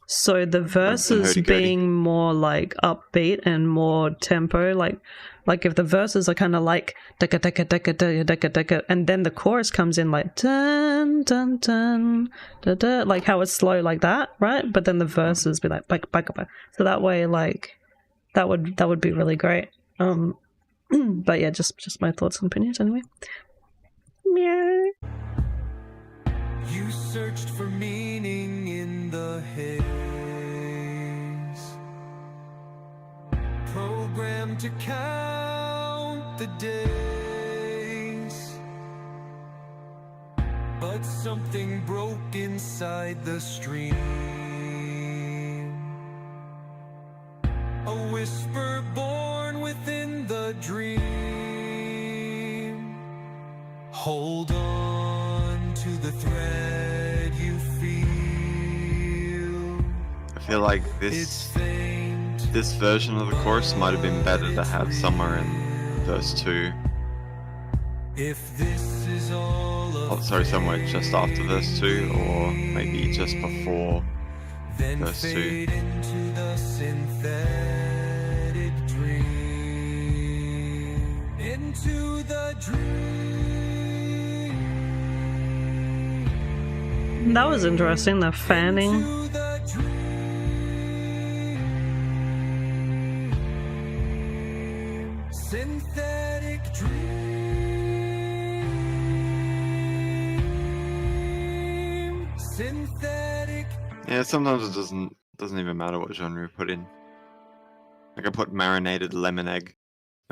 So the verses hurdy-gurdy. being more like upbeat and more tempo, like if the verses are kind of like daka daka daka daka daka daka, and then the chorus comes in like dun dun dun da da, like how it's slow like that, right? But then the verses be like baka baka baka. So that way, like that would be really great. But yeah, just my thoughts and opinions anyway. Meow. You searched for meaning in the haze, programmed to count the days, but something broke inside the stream. A whisper born within the dream. Hold on to the thread you feel. I feel like It's faint. this version of the chorus might have been better to have somewhere in verse 2. If this is all Oh, sorry, somewhere just after verse 2, or maybe just before then verse 2. fade into the synthetic dream. Into the dream. That was interesting, the fanning. Into the dream. Synthetic dream. Synthetic. Yeah, sometimes it doesn't even matter what genre you put in. Like I put marinated lemon egg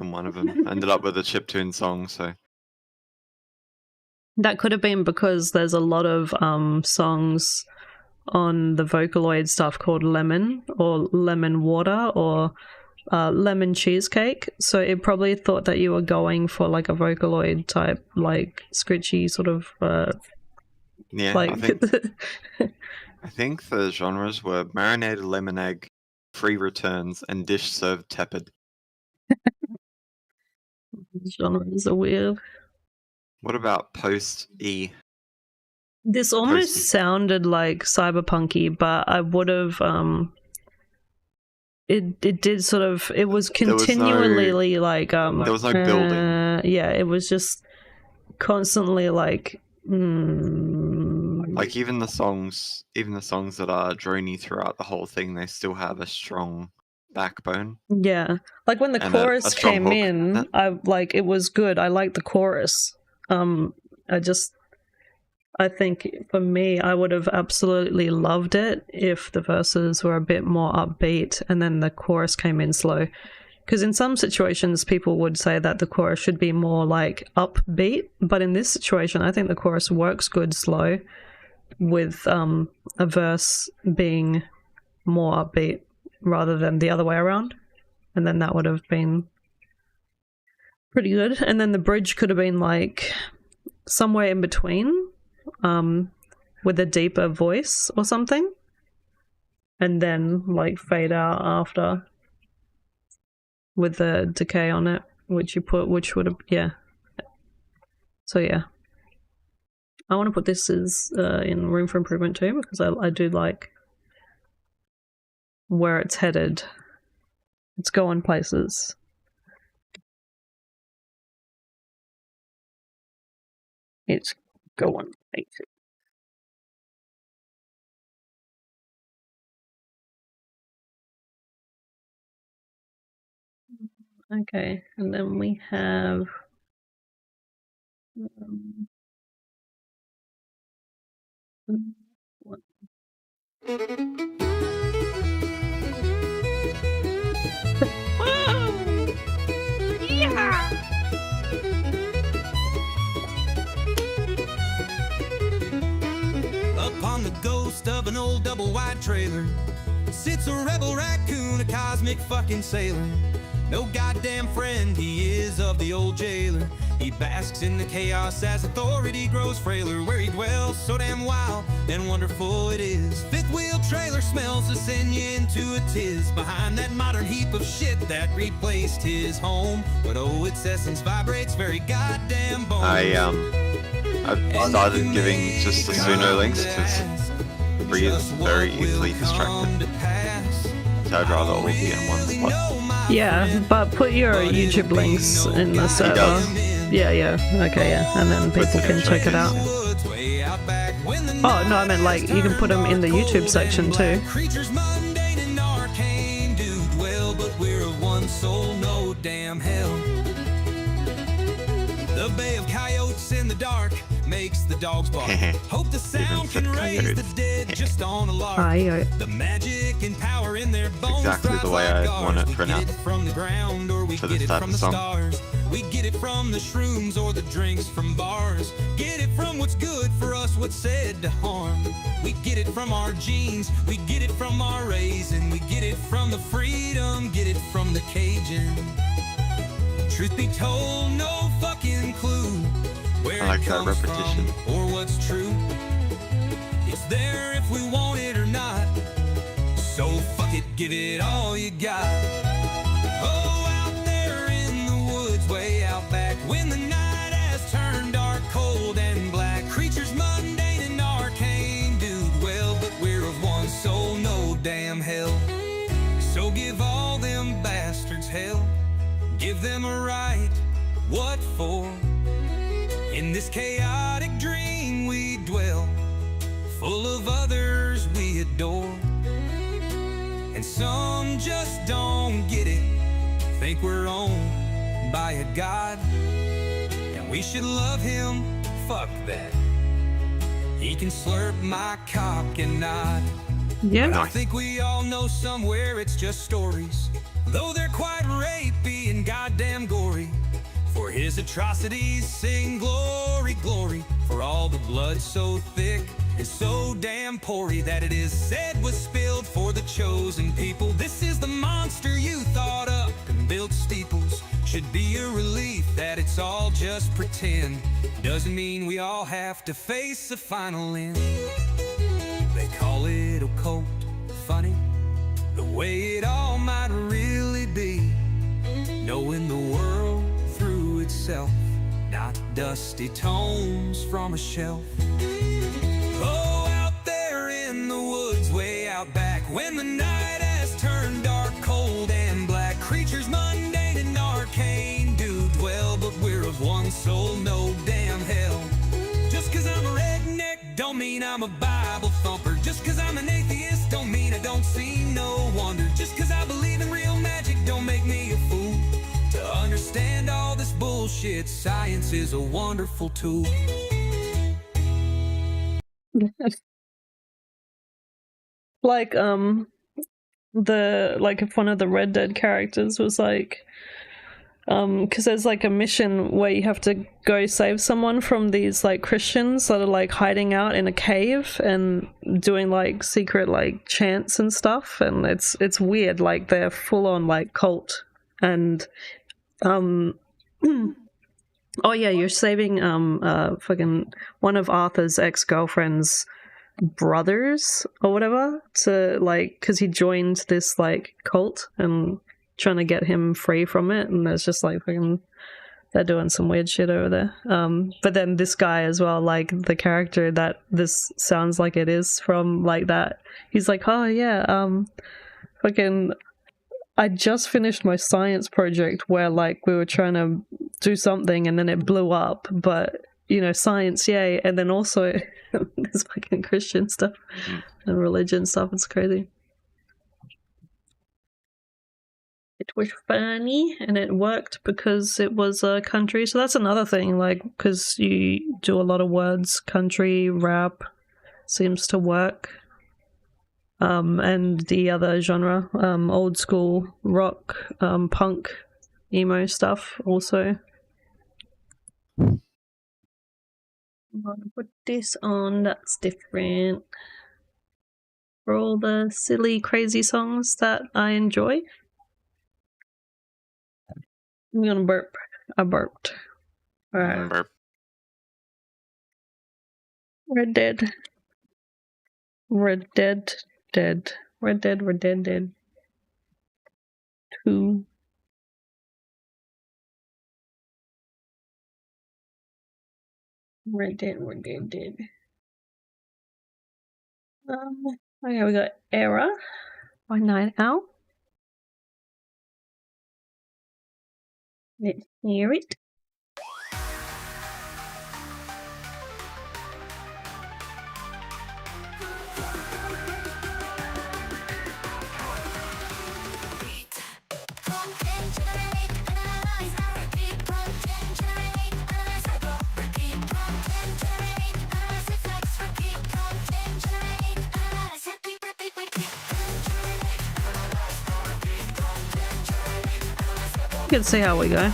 in one of them. Ended up with a chiptune song, so That could have been because there's a lot of songs on the Vocaloid stuff called Lemon or Lemon Water or Lemon Cheesecake. So it probably thought that you were going for like a Vocaloid type, like scritchy sort of yeah, like I think the genres were marinated lemon egg, free returns, and dish served tepid. genres are weird. What about post E? This almost Post- sounded like cyberpunky, but I would have it did sort of, it was There was continually like there was no building. Yeah, it was just constantly like Like even the songs that are drony throughout the whole thing, they still have a strong backbone. yeah, like when the And chorus a strong came hook. in, I like, it was good. I liked the chorus. I think for me, I would have absolutely loved it if the verses were a bit more upbeat and then the chorus came in slow. Because in some situations, people would say that the chorus should be more like upbeat, but in this situation, I think the chorus works good slow, with a verse being more upbeat rather than the other way around, and then that would have been pretty good. And then the bridge could have been like somewhere in between, with a deeper voice or something, and then like fade out after with the decay on it, which would have, yeah. So yeah, I want to put this as in room for improvement too, because I do like where it's headed. It's going places. It's going places. Okay, and then we have what? Upon the ghost of an old double-wide trailer sits a rebel raccoon, a cosmic fucking sailor. No goddamn friend he is of the old jailer. He basks in the chaos as authority grows frailer. Where he dwells so damn wild and wonderful it is. Fifth wheel trailer smells to send you into a tiz. Behind that modern heap of shit that replaced his home. But oh, its essence vibrates very goddamn bone. I've started giving just the Suno links because Bree is very easily distracted. So I'd rather all be in one spot. Yeah, but put your YouTube links in the server. Yeah, okay, yeah, and then people can check it out. Oh, no, I meant like, you can put them in the YouTube section too. Creatures mundane and arcane do dwell, but we're of one soul, no damn hell. The bay of coyotes in the dark makes the dogs bark. Hope the sound can raise the dead just on a lark. The magic and power in their bones. Exactly the way I want it pronounced. We get it from the ground or we For get this it type from of the song. stars. We get it from the shrooms or the drinks from bars. Get it from what's good for us, what's said to harm. We get it from our genes, we get it from our raising. We get it from the freedom, get it from the Cajun. Truth be told, no fucking clue where I like it that comes repetition. from or what's true. It's there if we want it or not. So fuck it, give it all you got. Oh, out there in the woods, way out back, when the night has turned dark, cold and black. Creatures mundane and arcane do dwell, but we're of one soul, no damn hell. So give all them bastards hell. Give them a right, what for? In this chaotic dream we dwell, full of others we adore. And some just don't get it, think we're owned by a god. And we should love him, fuck that. He can slurp my cock and nod. Yeah. I think we all know somewhere it's just stories, though they're quite rapey and goddamn gory. For his atrocities sing glory, glory. For all the blood so thick and so damn pory that it is said was spilled for the chosen people. This is the monster you thought up and built steeples. Should be a relief that it's all just pretend. Doesn't mean we all have to face a final end. They call it occult, funny, the way it all might really be. Knowing the world through itself, not dusty tones from a shelf. Oh, out there in the woods, way out back, when the night has turned dark, cold and black. Creatures mundane and arcane do dwell, but we're of one soul, no damn hell. Just cause I'm a redneck don't mean I'm a Bible thumper. Just cause I'm an atheist don't mean I don't see no wonder. Just cause I believe in real magic don't make me a fool. To understand all this bullshit, science is a wonderful tool. Like, if one of the Red Dead characters was like, because there's like a mission where you have to go save someone from these like Christians that are like hiding out in a cave and doing like secret like chants and stuff, and it's weird. Like they're full on like cult, and oh yeah, you're saving fucking one of Arthur's ex-girlfriend's brothers or whatever, to like, because he joined this like cult and trying to get him free from it, and there's just like fucking, they're doing some weird shit over there. But then this guy as well, like the character that this sounds like it is from, like that, he's like, oh yeah, fucking, I just finished my science project where like we were trying to do something and then it blew up, but you know, science, yay. And then also there's fucking Christian stuff and religion stuff. It's crazy. It was funny and it worked because it was a country. So that's another thing, like, because you do a lot of words, country, rap seems to work. And the other genre, old school rock, punk, emo stuff also. I'm gonna put this on, that's different. For all the silly, crazy songs that I enjoy. I'm gonna burp. I burped. Alright. Burp. Red Dead. Red Dead. Dead. Red Dead, Red Dead, Dead. 2. Red Dead, Red Dead, Dead. Okay, we got Era by Night Owl. Let's hear it. You can see how we go.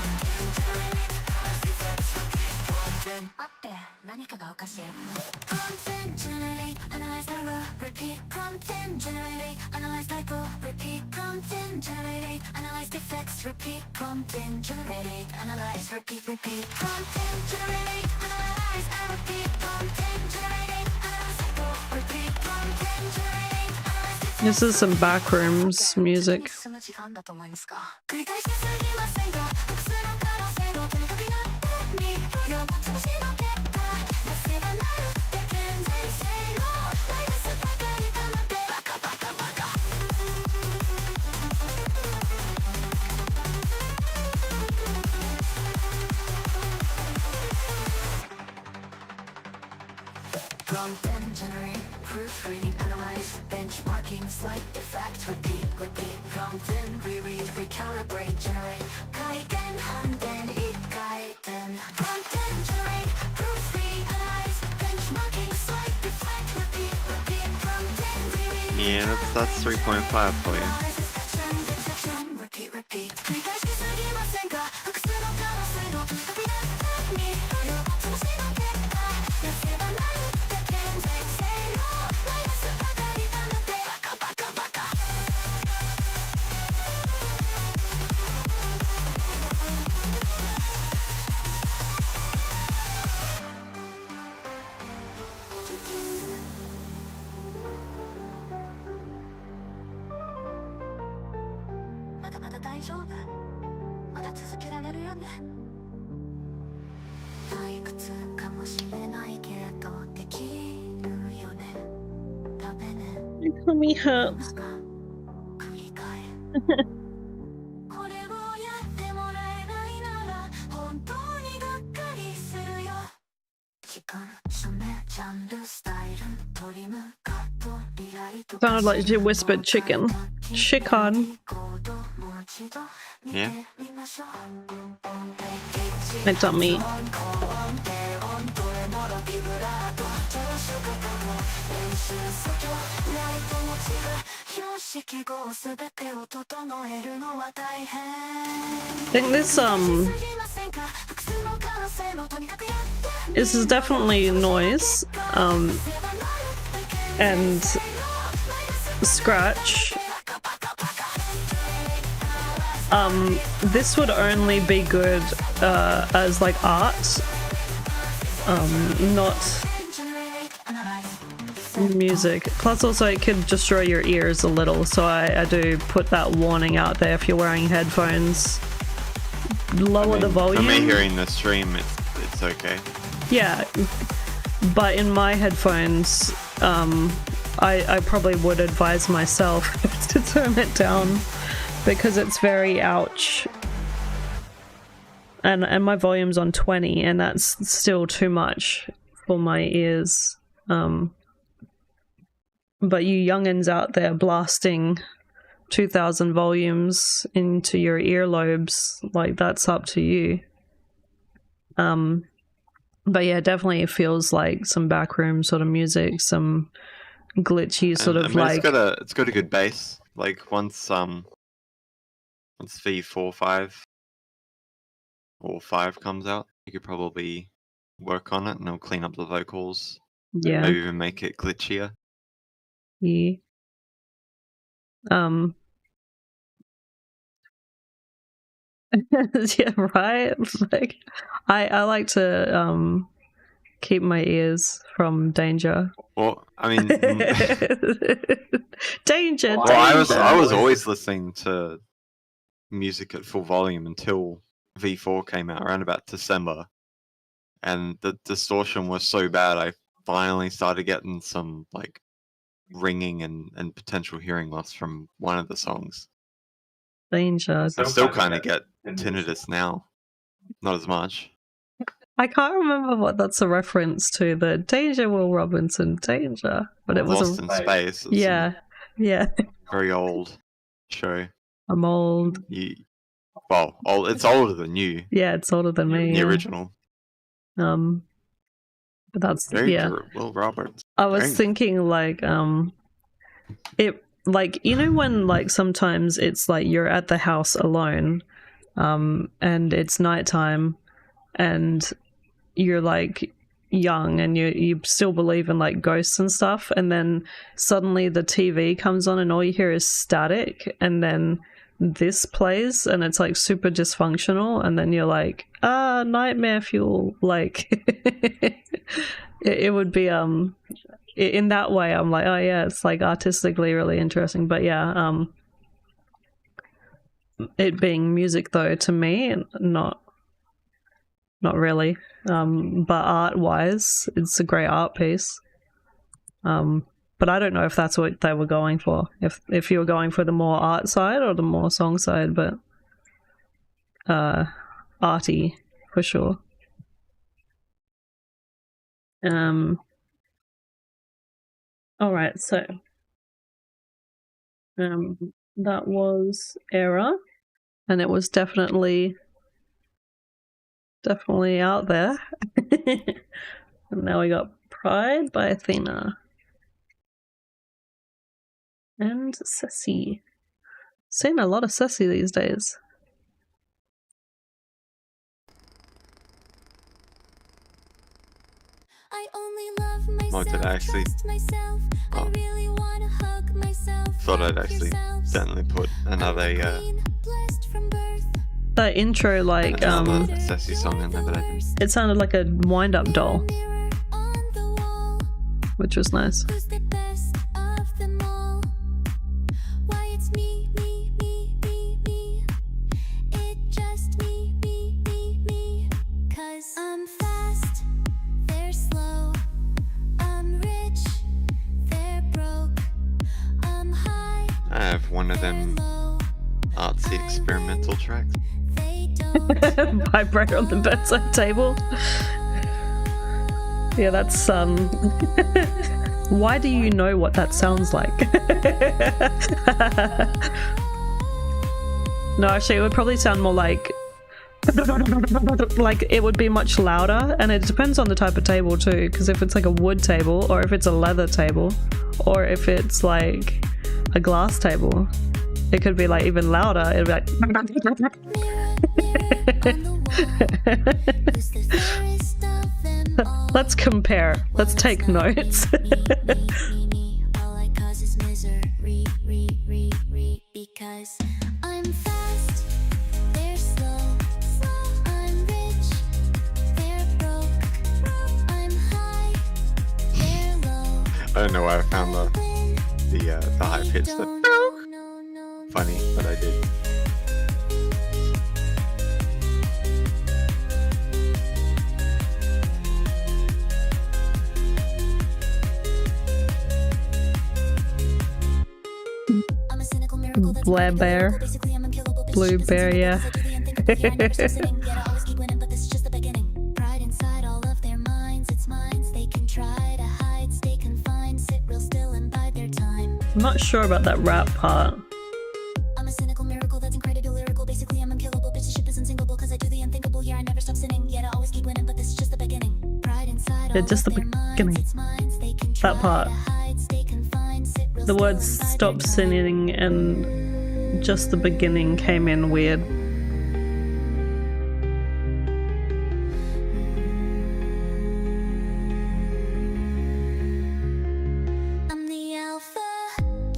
This is some backrooms music. Content generate, proofreading, analyze, benchmarking, slight effect, repeat, content, reread, recalibrate, generate, kaiten, hanten, ikaiten. Content generate, proofread, analyze, benchmarking, slight effect, repeat, content, reread. Yeah, that's 3.5 for you. Repeat. My tummy hurts. Sounded like you whispered chicken. Chicken. Yeah. My tummy. 式号すべてを整えるのは大変 I think this is definitely noise, and scratch. This would only be good as like art, not music. Plus also it could destroy your ears a little, so I do put that warning out there if you're wearing headphones. Lower the volume. For me hearing the stream, it's okay. Yeah, but in my headphones, I probably would advise myself to turn it down because it's very ouch. And my volume's on 20, and that's still too much for my ears. But you youngins out there blasting 2,000 volumes into your earlobes, like, that's up to you. But yeah, definitely it feels like some backroom sort of music, some glitchy sort of like... It's got a good bass. Like once V4, 5 or 5 comes out, you could probably work on it and it'll clean up the vocals. Yeah. Maybe even make it glitchier. Yeah. Yeah, right? Like, I like to keep my ears from danger. Well, I mean, Danger! well, I was always listening to music at full volume until V4 came out around about December, and the distortion was so bad I finally started getting some like ringing and potential hearing loss from one of the songs. Danger. I still kind of get tinnitus now, not as much. I can't remember what that's a reference to. The Danger, Will Robinson, Danger, but it was Lost in Space. It's yeah. a very old show. I'm old. Well, it's older than you. Yeah, it's older than me. The original. But that's Danger, Will Roberts. I was thinking like it, like, you know when like sometimes it's like you're at the house alone, and it's nighttime, and you're like young and you still believe in like ghosts and stuff, and then suddenly the TV comes on and all you hear is static, and then this plays and it's like super dysfunctional, and then you're like, nightmare fuel. Like it would be in that way I'm like, oh yeah, it's like artistically really interesting. But yeah, it being music though, to me, not really, but art wise it's a great art piece. But I don't know if that's what they were going for, if you were going for the more art side or the more song side, but arty for sure. Alright, so that was Era, and it was definitely out there. And now we got Pride by Athena and Ceci. Seeing a lot of Ceci these days. Did I actually thought I'd actually definitely put another that intro, like Ceci song in there, but I didn't. It sounded like a wind-up doll, which was nice. I have one of them artsy experimental tracks. Vibrator on the bedside table. Yeah, that's why do you know what that sounds like? No, actually it would probably sound more like it would be much louder, and it depends on the type of table too, because if it's like a wood table, or if it's a leather table, or if it's like a glass table. It could be like even louder. It'd be like let's compare. Let's take notes. All I cause is misery, because I'm fast, they're slow, I'm rich, they're broke, I'm high, they're low. I don't know why I found the high pitch that funny, but I did. I'm a cynical miracle that's Breebear. basically I'm unkillable. Blue bear, yeah. Pride inside all of their minds, it's minds they can try to hide, stay confined, sit real still and bide their time. I'm not sure about that rap part. I'm a cynical miracle that's incredible lyrical. Basically, I'm unkillable. Bitch, the ship is unsinkable. Cause I do the unthinkable. Here, I never stop sinning. Yet I always keep winning, but this is just the beginning. Pride inside Yeah, all just of the their beginning. minds, it's minds they can That try part. to hide, stay confined, sit real The still words and bide stop their time. singing and just the beginning came in weird. I'm the alpha,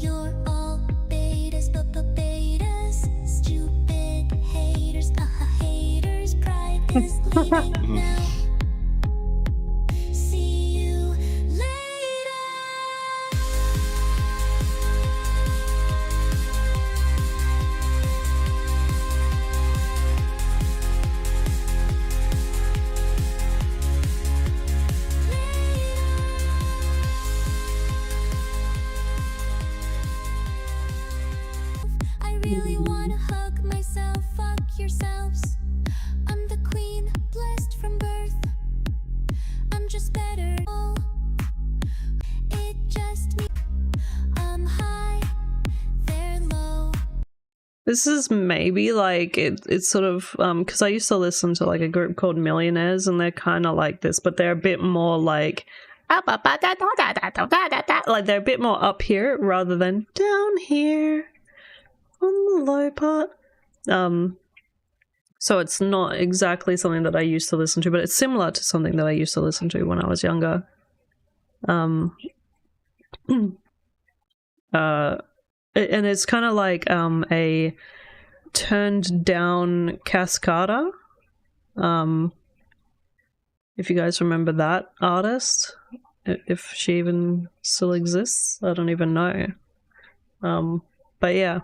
you're all betas, but betas, stupid haters, haters, pride is leaving now. See you later. I really wanna hug myself, fuck yourselves. I'm the queen, blessed from birth. I'm just better. It just me. I'm high, they're low. This is maybe like it's sort of because I used to listen to like a group called Millionaires, and they're kind of like this, but they're a bit more like they're a bit more up here rather than down here on the low part. So it's not exactly something that I used to listen to, but it's similar to something that I used to listen to when I was younger. And it's kind of like a turned down Cascada. If you guys remember that artist, if she even still exists, I don't even know. But yeah.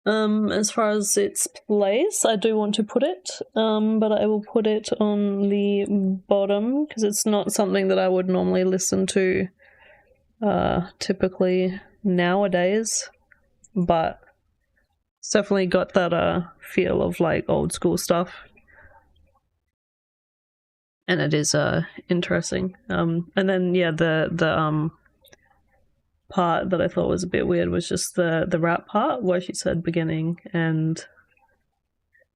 As far as its place, I do want to put it, but I will put it on the bottom because it's not something that I would normally listen to typically nowadays, but it's definitely got that feel of like old school stuff, and it is interesting. And then yeah, the part that I thought was a bit weird was just the rap part where she said beginning and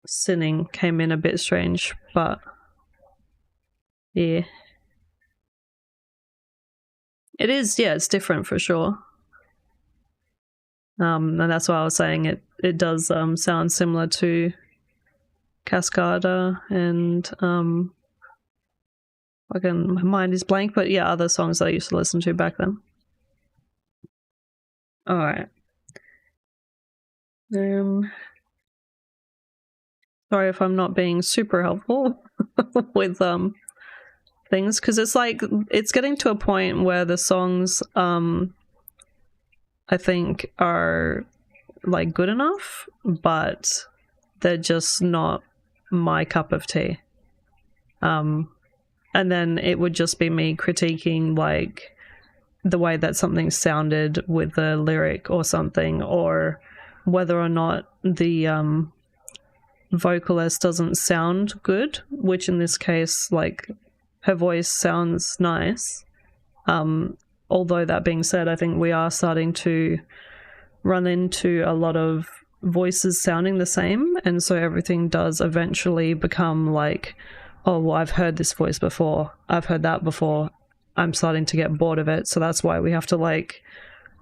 sinning came in a bit strange, but yeah, it is, yeah, it's different for sure. And that's why I was saying it does sound similar to Cascada and again, my mind is blank, but yeah, other songs that I used to listen to back then. All right. Sorry if I'm not being super helpful with things, because it's like it's getting to a point where the songs I think are like good enough, but they're just not my cup of tea. And then it would just be me critiquing like the way that something sounded with the lyric or something, or whether or not the vocalist doesn't sound good, which in this case, like, her voice sounds nice. Although that being said, I think we are starting to run into a lot of voices sounding the same, and so everything does eventually become like, oh, well, I've heard this voice before, I've heard that before, I'm starting to get bored of it, so that's why we have to like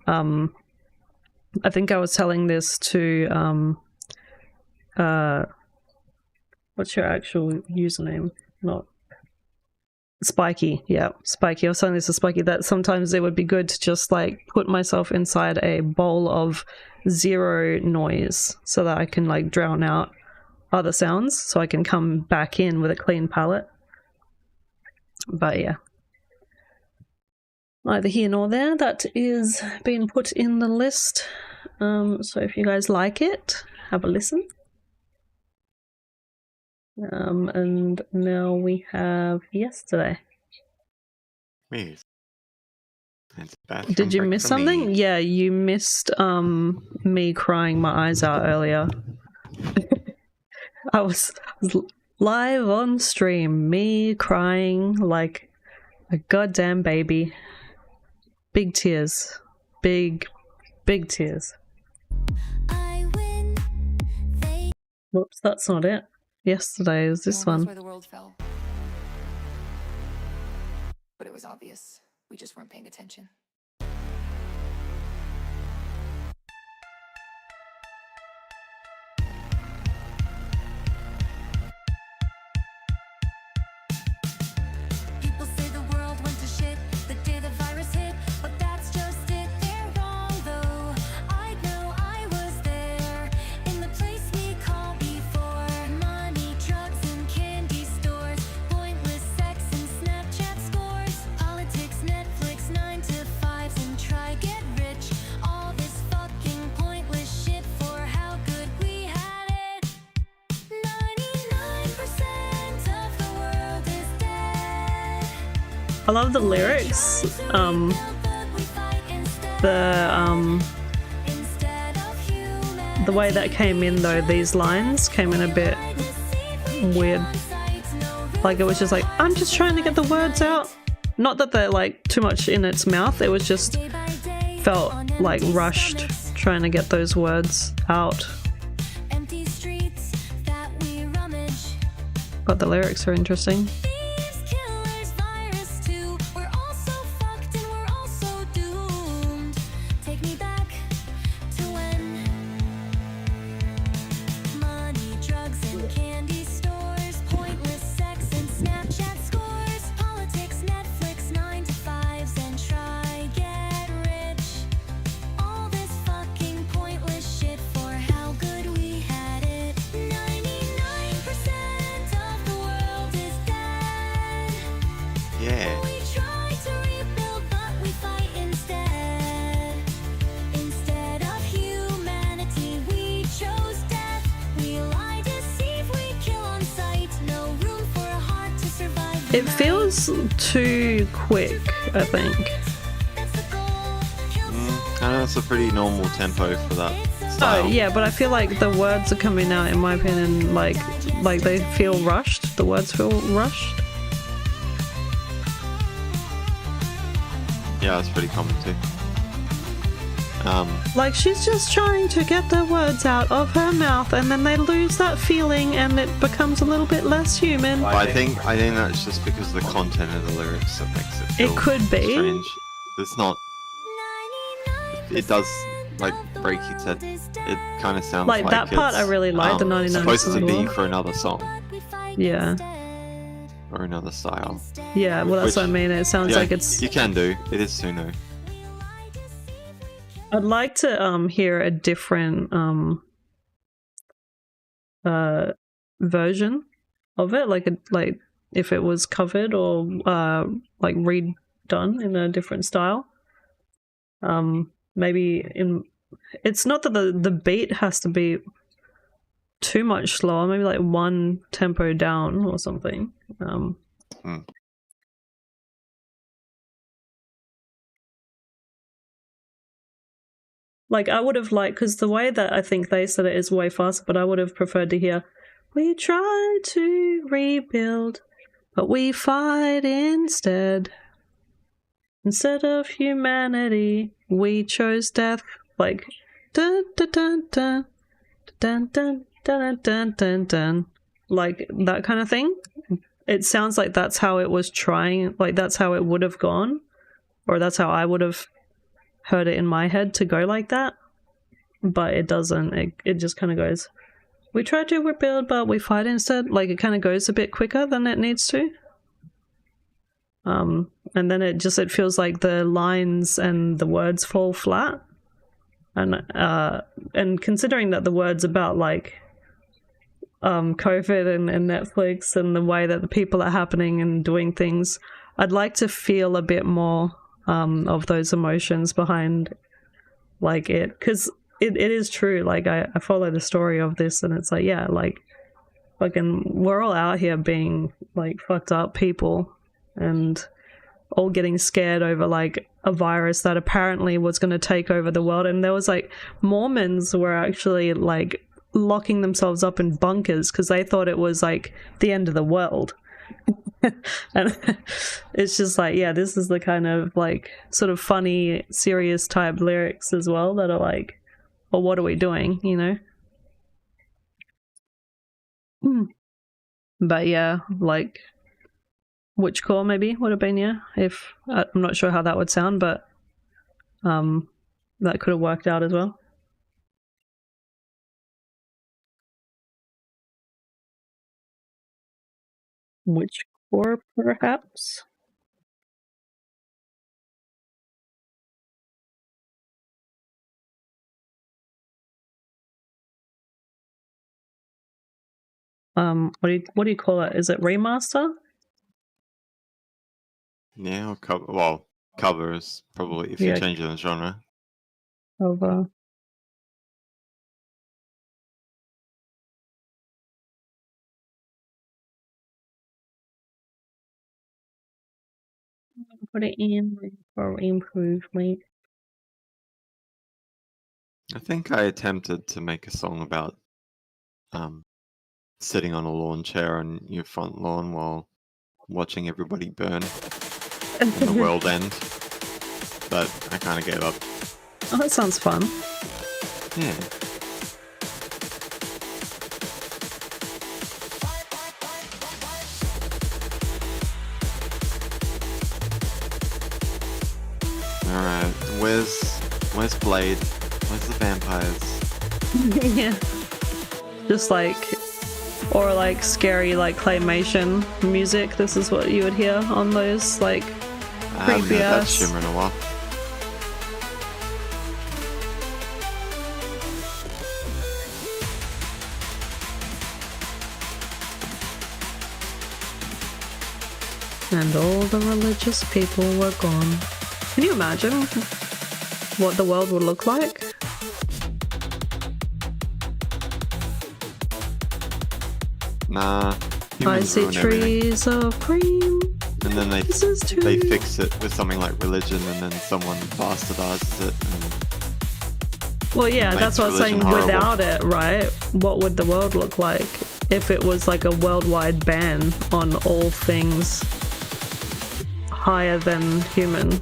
I think I was telling this to what's your actual username? Not Spiky. Yeah, Spiky. I was telling this to Spiky that sometimes it would be good to just like put myself inside a bowl of zero noise so that I can like drown out other sounds so I can come back in with a clean palette. But yeah, neither here nor there. That is being put in the list. So if you guys like it, have a listen. And now we have yesterday. Yes. It's bathroom Did you break miss for something? me. Yeah, you missed me crying my eyes out earlier. I was live on stream, me crying like a goddamn baby. Big tears. Big tears. Whoops, that's not it. Yesterday was this No one knows one. where the world fell. But it was obvious. We just weren't paying attention. People say the world went to shit the day the virus hit, but that's just it. They're wrong though. I know I was there in the place we call before. Money, drugs, and candy stores. Pointless sex and Snapchat scores. Politics, Netflix, 9 to 5s, and try get rich. All this fucking pointless shit for how good we had it. 99% of the world is dead. I love the lyrics. The way that came in though, these lines came in a bit weird. Like it was just like, I'm just trying to get the words out. Not that they're like too much in its mouth, it was just felt like rushed trying to get those words out. Empty streets that we rummage. But the lyrics are interesting. Thieves, killers, virus too. We're all so fucked and we're all so doomed. Take me back to when money, drugs, and candy stores. Pointless sex and Snapchat scores. Politics, Netflix, 9 to 5s, and try get rich. All this fucking pointless shit for how good we had it. 99% of the world is dead. Yeah. We try to rebuild, but we fight instead. Instead of humanity, we chose death. We lie, deceive, we kill on sight. No room for a heart to survive. It feels too quick, I think. That's the goal. Kill I know it's a pretty normal tempo for that style. Oh yeah, but I feel like the words are coming out, in my opinion, like they feel rushed. The words feel rushed. Yeah, that's pretty common too. Like she's just trying to get the words out of her mouth, and then they lose that feeling, and it becomes a little bit less human. But I think that's just because of the content of the lyrics that makes it feel It could be. strange. It's not. It does, like Breaky said, it kind of sounds Like that part I it's, really like, the 99% supposed to be more. for another song Yeah. or another style. Yeah, well that's Which- what I mean. It sounds Yeah, like it's. you can do. It is Suno. I'd like to hear a different version of it, like if it was covered or like redone in a different style. Maybe in. It's not that the beat has to be too much slower. Maybe like one tempo down or something. Like I would have liked, because the way that I think they said it is way faster, but I would have preferred to hear, we try to rebuild, but we fight instead. Instead of humanity, we chose death. Like, dun dun dun dun dun dun dun dun dun dun, like that kind of thing. It sounds like that's how it was trying, like that's how it would have gone, or that's how I would have heard it in my head to go like that, but it doesn't. It just kind of goes, we tried to rebuild, but we fight instead. Like, it kind of goes a bit quicker than it needs to. And then it feels like the lines and the words fall flat. And considering that the words about like COVID and Netflix and the way that the people are happening and doing things, I'd like to feel a bit more of those emotions behind like it, because it is true. Like I follow the story of this, and it's like, yeah, like fucking we're all out here being like fucked up people and all getting scared over like a virus that apparently was going to take over the world. And there was like Mormons were actually like locking themselves up in bunkers because they thought it was like the end of the world. And it's just like, yeah, this is the kind of like sort of funny, serious type lyrics as well that are like, well, what are we doing, you know? But yeah, like Witchcore maybe would have been, yeah. If I'm not sure how that would sound, but that could have worked out as well. Witchcore, perhaps. What do you call it? Is it remaster? Yeah, or cover. Well, covers probably if Yeah. you're changing the genre. Of put it in for improvement. I think I attempted to make a song about sitting on a lawn chair on your front lawn while watching everybody burn and the world end, but I kind of gave up. Oh, that sounds fun. Yeah. Alright, where's Blade? Where's the vampires? Yeah. Just like, or like scary like claymation music. This is what you would hear on those like I haven't creepy heard that ass. shimmer in a while. And all the religious people were gone. Can you imagine what the world would look like? Nah. I humans see ruin everything. trees of green. And then This is too they fix it with something like religion, and then someone bastardizes it. And Well, yeah, makes that's what I'm saying. religion horrible. Without it, right? What would the world look like if it was like a worldwide ban on all things higher than human?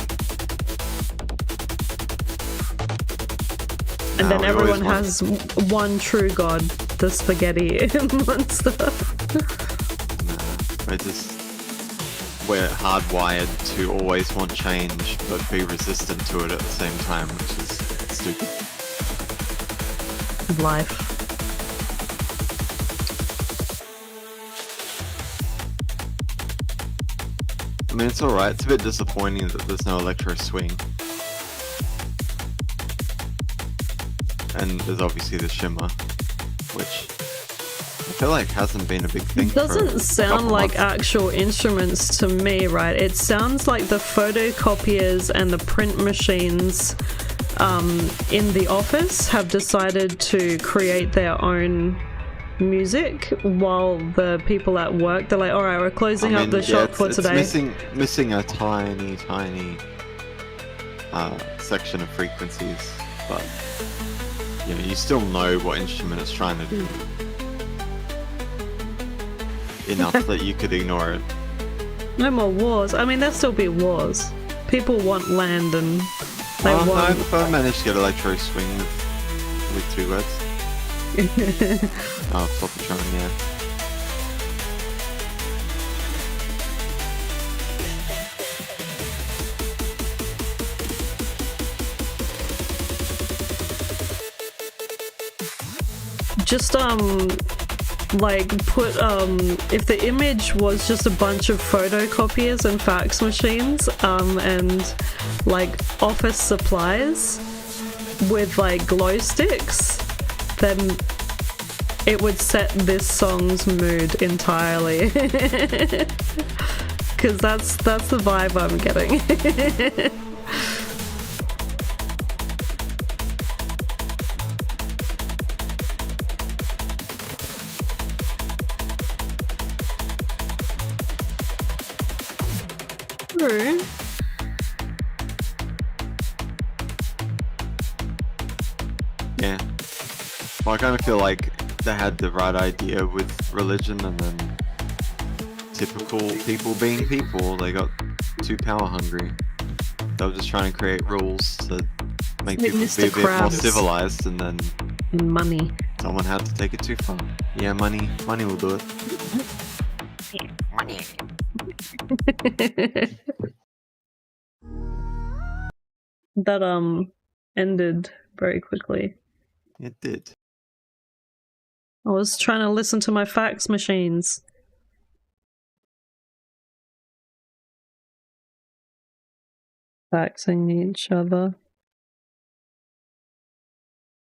And then we always everyone want- has one true god, the spaghetti monster. we're hardwired to always want change, but be resistant to it at the same time, which is stupid. Life. I mean, it's alright. It's a bit disappointing that there's no electro swing. And there's obviously the shimmer, which I feel like hasn't been a big thing. It doesn't for a sound couple like months. actual instruments to me, right? It sounds like the photocopiers and the print machines in the office have decided to create their own music while the people at work, they're like, all right, we're closing up the shop for it's today. missing a tiny section of frequencies, but you know, you still know what instrument it's trying to do enough that you could ignore it. No more wars. I mean, there'll still be wars. People want land and they No, want... if I managed to get electro swing with 2 words. Oh, Flopatron, yeah. just like put if the image was just a bunch of photocopiers and fax machines and like office supplies with like glow sticks, then it would set this song's mood entirely. Because that's the vibe I'm getting. True. Yeah. Well, I kind of feel like they had the right idea with religion, and then typical people being people, they got too power hungry. They were just trying to create rules to make Like people Mr. be a bit more Krabs. civilized, and then Money. someone had to take it too far. Yeah, money will do it. Money. That ended very quickly. It did. I was trying to listen to my fax machines. Faxing each other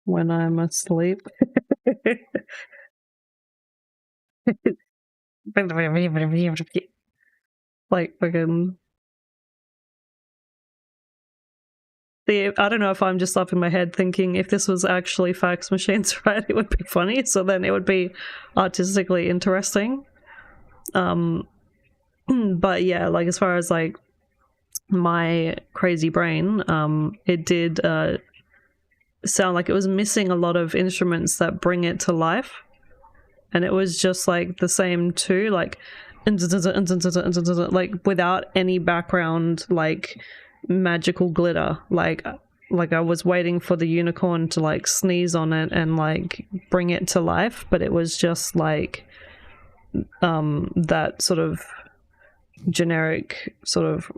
when I'm asleep. Like fucking. See, I don't know if I'm just up in my head thinking if this was actually fax machines, right, it would be funny, so then it would be artistically interesting. But yeah, like as far as like my crazy brain, it did sound like it was missing a lot of instruments that bring it to life, and it was just like the same two, like without any background like magical glitter, like I was waiting for the unicorn to like sneeze on it and like bring it to life, but it was just like that sort of generic sort of,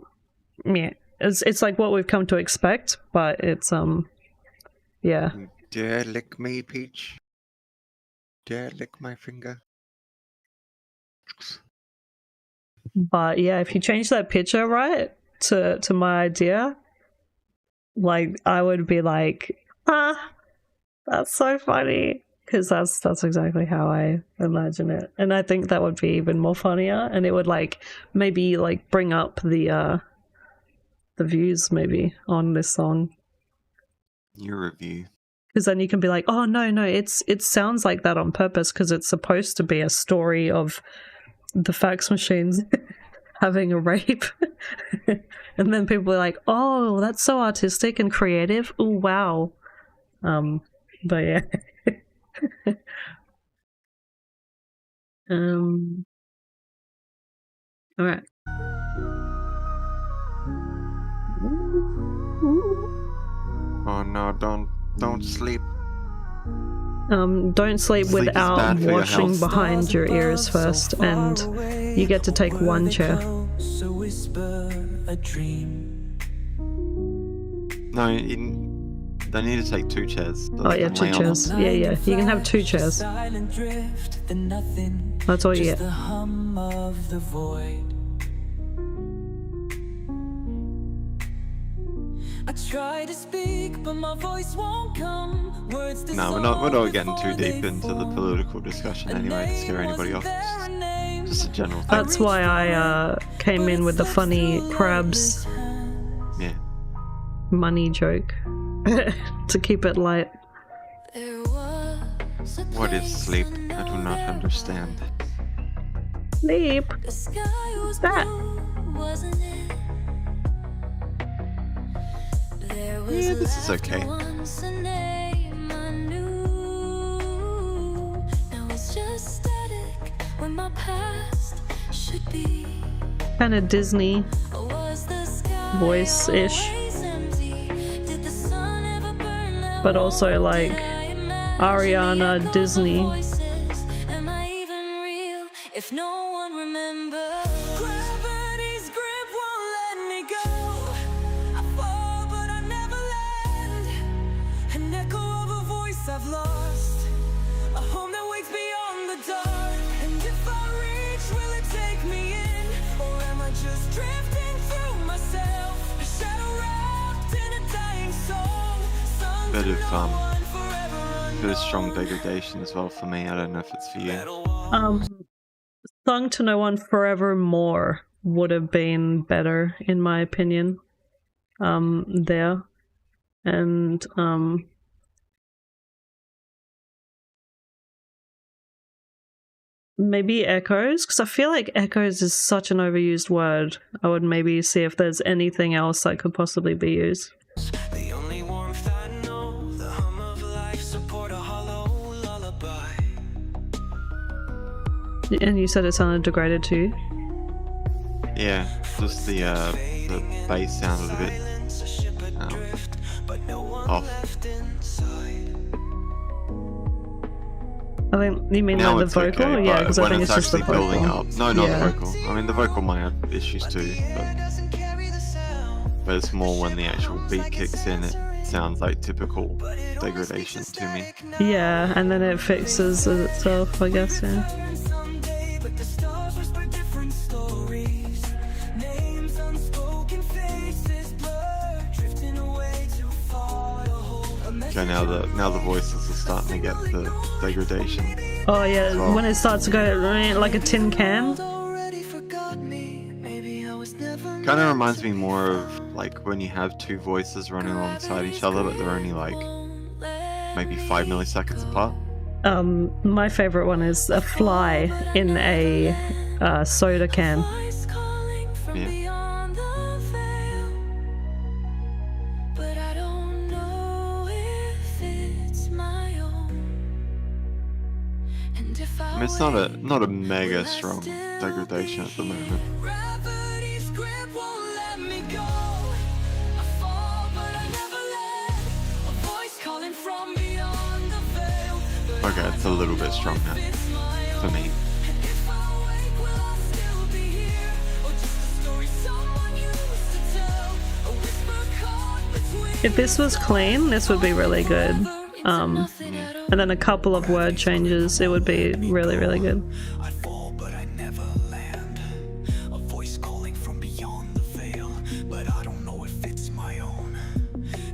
yeah, it's like what we've come to expect, but it's yeah. Dare lick me, Peach? Dare lick my finger? But yeah, if you change that picture right to my idea, like I would be like, that's so funny, because that's exactly how I imagine it, and I think that would be even more funnier, and it would like maybe like bring up the views maybe on this song, Your review. because then you can be like, oh no, it sounds like that on purpose because it's supposed to be a story of the fax machines having a rape. And then people are like, oh, that's so artistic and creative. Oh wow. But yeah. All right. Oh no, don't sleep. Don't sleep Sleep is without bad for your washing health. behind your ears first, and you get to take one chair. So whisper a dream. No, they need to take 2 chairs. So Oh they yeah, can 2 lay on chairs. them. Yeah, you can have 2 chairs. Silent drift, then nothing. That's all you Just get. the hum of the void. I try to speak, but my voice won't come. Words No, we're not getting too deep into the political discussion anyway to scare anybody off. Just a general thing. That's why I came in with the funny crabs Yeah. money joke to keep it light. What is sleep? I do not understand. Sleep. What's that? Yeah, this is okay. Kind of Disney voice-ish, but also like Ariana Disney. If no one remembers, gravity's grip won't let me go. I fall, but I never land. An echo of a voice I've lost. A bit of strong degradation as well for me. I don't know if it's for you. Sung to No One Forevermore would have been better, in my opinion. There. And maybe Echoes, because I feel like Echoes is such an overused word. I would maybe see if there's anything else that could possibly be used. The only warmth I know, the hum of life, support a hollow lullaby. And you said it sounded degraded to you? Yeah, just the bass sounded a bit off. I think you mean Now like the it's vocal? okay, Yeah, but because I when think it's it's just the actually vocal. building up. No, not Yeah. the vocal. I mean, the vocal might have issues too, but it's more when the actual beat kicks in, it sounds like typical degradation to me. Yeah, and then it fixes itself, I guess, yeah. Someday, but the stars whisper different stories. Names unspoken, faces blur, drifting away too far to hold. Okay, now the voices are starting to get the degradation. Oh yeah, So- when it starts to go like a tin can. Already forgot me. Maybe I was never Kind of reminds me more of like when you have two voices running alongside each other, but they're only like maybe 5 milliseconds apart. My favorite one is a fly in a soda can. voice calling from Yeah. beyond the veil. But I don't know if it's my own. And if I mean, it's not a mega strong degradation at the moment. Gravity's grip won't let me go. I fall, but I never let. A voice calling from beyond the veil. But Okay, it's a little bit strong now it's my for own. me. And if I wake, will I still be here? Or just a story someone used to tell? A whisper caught between. If this was clean, this would be really good. And then a couple of word changes, it would be really, really good. I'd fall, but I never land. A voice calling from beyond the veil, but I don't know if it's my own.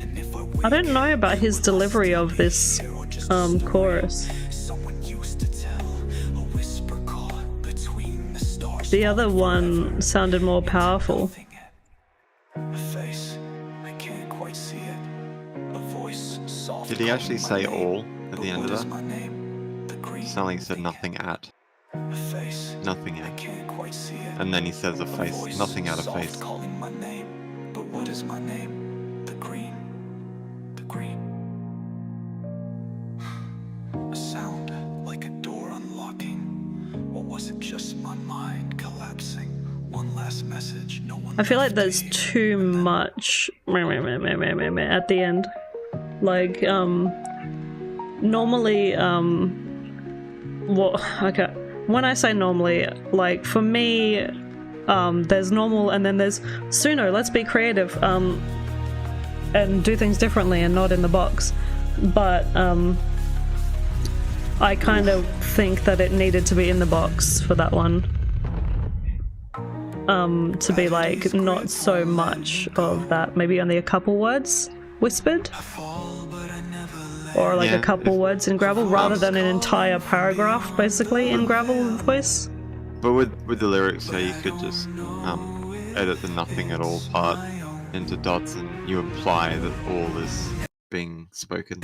And if I don't know about his delivery of this chorus. someone used to tell, a whisper caught between the stars. The other one sounded more powerful. A face, I can't quite see it. A voice soft. Did he actually say all at the end of What is that? my name? The green It sounded like he said thing. nothing at, A face, nothing I at, can't quite see it. and then he says a face, voice nothing at a soft face. calling my name. But what is my name? The green. The green. A sound like a door unlocking. Or was it just my mind collapsing? One last message, no one I feel like left there's to too hear. much at the end. Like, normally, okay. When I say normally, like, for me, there's normal and then there's Suno, let's be creative, and do things differently and not in the box. But, I kind of think that it needed to be in the box for that one. To be like, not so much of that, maybe only a couple words whispered. Or like Yeah, a couple if- words in gravel, rather than an entire paragraph basically in gravel voice. But with the lyrics, yeah, you could just edit the nothing at all part into dots, and you imply that all is being spoken.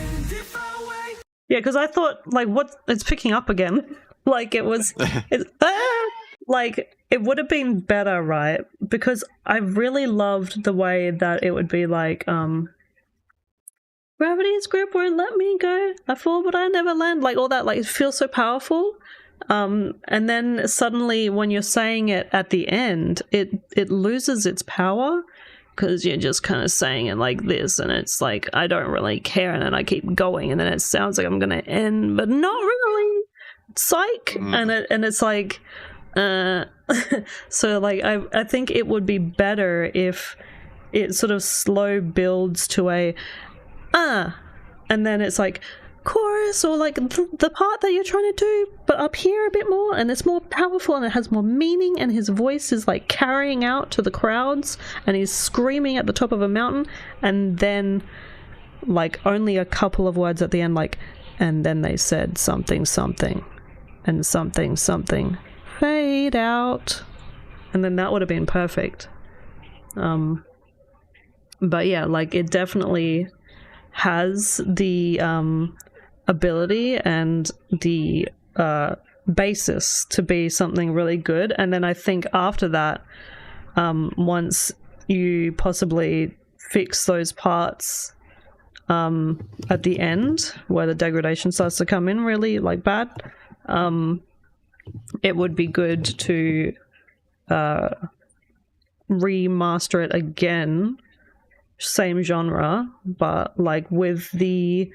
Yeah, because I thought, like, what? It's picking up again. Like, it was. Like, it would have been better, right? Because I really loved the way that it would be like, gravity's grip won't let me go. I fall, but I never land. Like, all that, like, it feels so powerful. And then suddenly, when you're saying it at the end, it loses its power. Because you're just kind of saying it like this, and it's like, I don't really care, and then I keep going, and then it sounds like I'm gonna end, but not really. Psych! And it's like, so like, I think it would be better if it sort of slow builds to a, and then it's like, chorus, or like the part that you're trying to do, but up here a bit more, and it's more powerful and it has more meaning, and his voice is like carrying out to the crowds and he's screaming at the top of a mountain, and then like only a couple of words at the end, like, and then they said something something and something something fade out, and then that would have been perfect. But yeah, like it definitely has the ability and the basis to be something really good. And then I think after that, once you possibly fix those parts at the end where the degradation starts to come in really like bad, it would be good to remaster it again, same genre, but like with the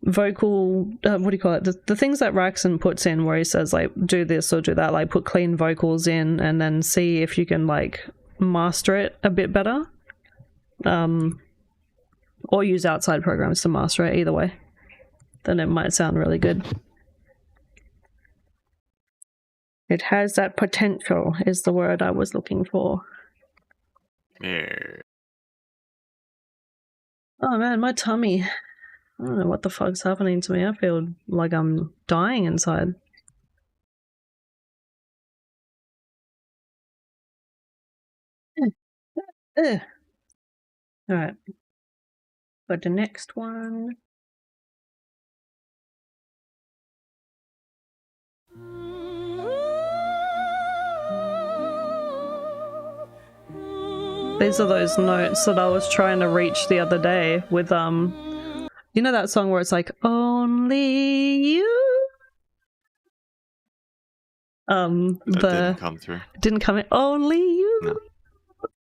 vocal what do you call it, the things that Raxon puts in where he says like do this or do that, like put clean vocals in and then see if you can like master it a bit better, or use outside programs to master it. Either way, then it might sound really good. It has that potential is the word I was looking for. Yeah. Oh man, my tummy. I don't know what the fuck's happening to me. I feel like I'm dying inside. Alright. But the next one. These are those notes that I was trying to reach the other day with you know that song where it's like only you? That didn't come through. Didn't come in. Only you. No.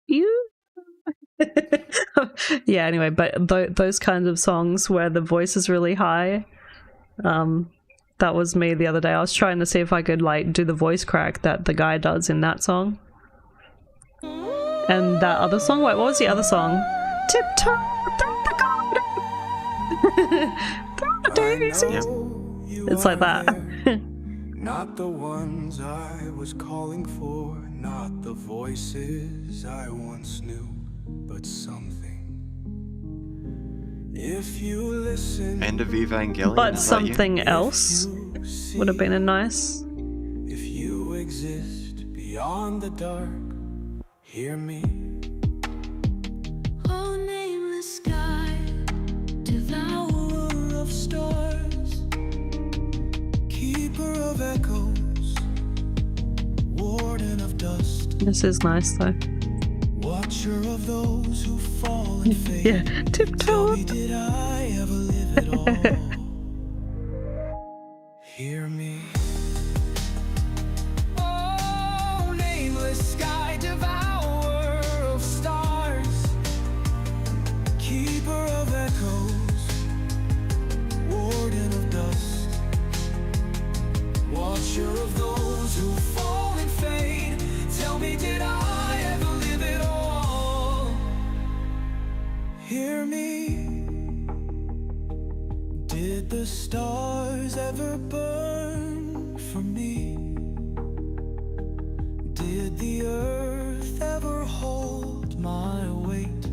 You. Yeah, anyway, but those kinds of songs where the voice is really high, that was me the other day. I was trying to see if I could like do the voice crack that the guy does in that song. And that other song, wait, what was the other song? Tiptoe through the garden. Through the daisies. It's like that. Not the ones I was calling for, not the voices I once knew, but something. If you listen, End of Evangelion. But is that you? something else would have been a nice. if you exist beyond the dark, hear me. Oh, nameless sky, devourer of stars, Keeper of echoes, warden of dust, This is nice though. watcher of those who fall and fade. Yeah, Tell tiptoe. me, did I ever live at all? Hear me. Oh, nameless sky, devourer of stars, keeper of echoes, warden of dust, watcher of those who fall and fade. Tell me, did I ever live at all? Hear me. Did the stars ever burn for me? Did the earth ever hold my weight?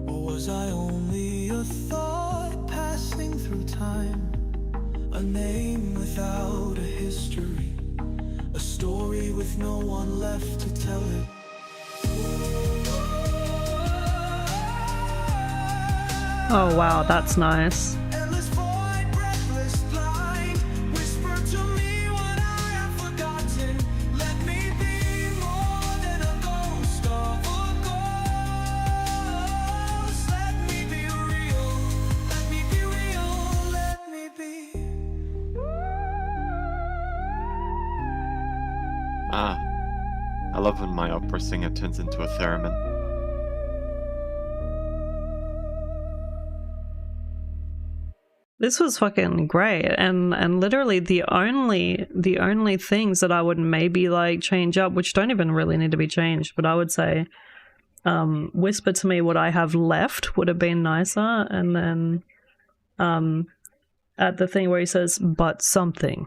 Or was I only a thought passing through time? A name without a history, a story with no one left to tell it. Oh wow, that's nice. Endless void, breathless, blind. Whisper to me what I have forgotten. Let me be more than a ghost of a ghost. Let me be real. Let me be real. Let me be. Ah, I love when my opera singer turns into a theremin. This was fucking great, and literally the only things that I would maybe like change up, which don't even really need to be changed, but I would say whisper to me what I have left would have been nicer, and then at the thing where he says but something,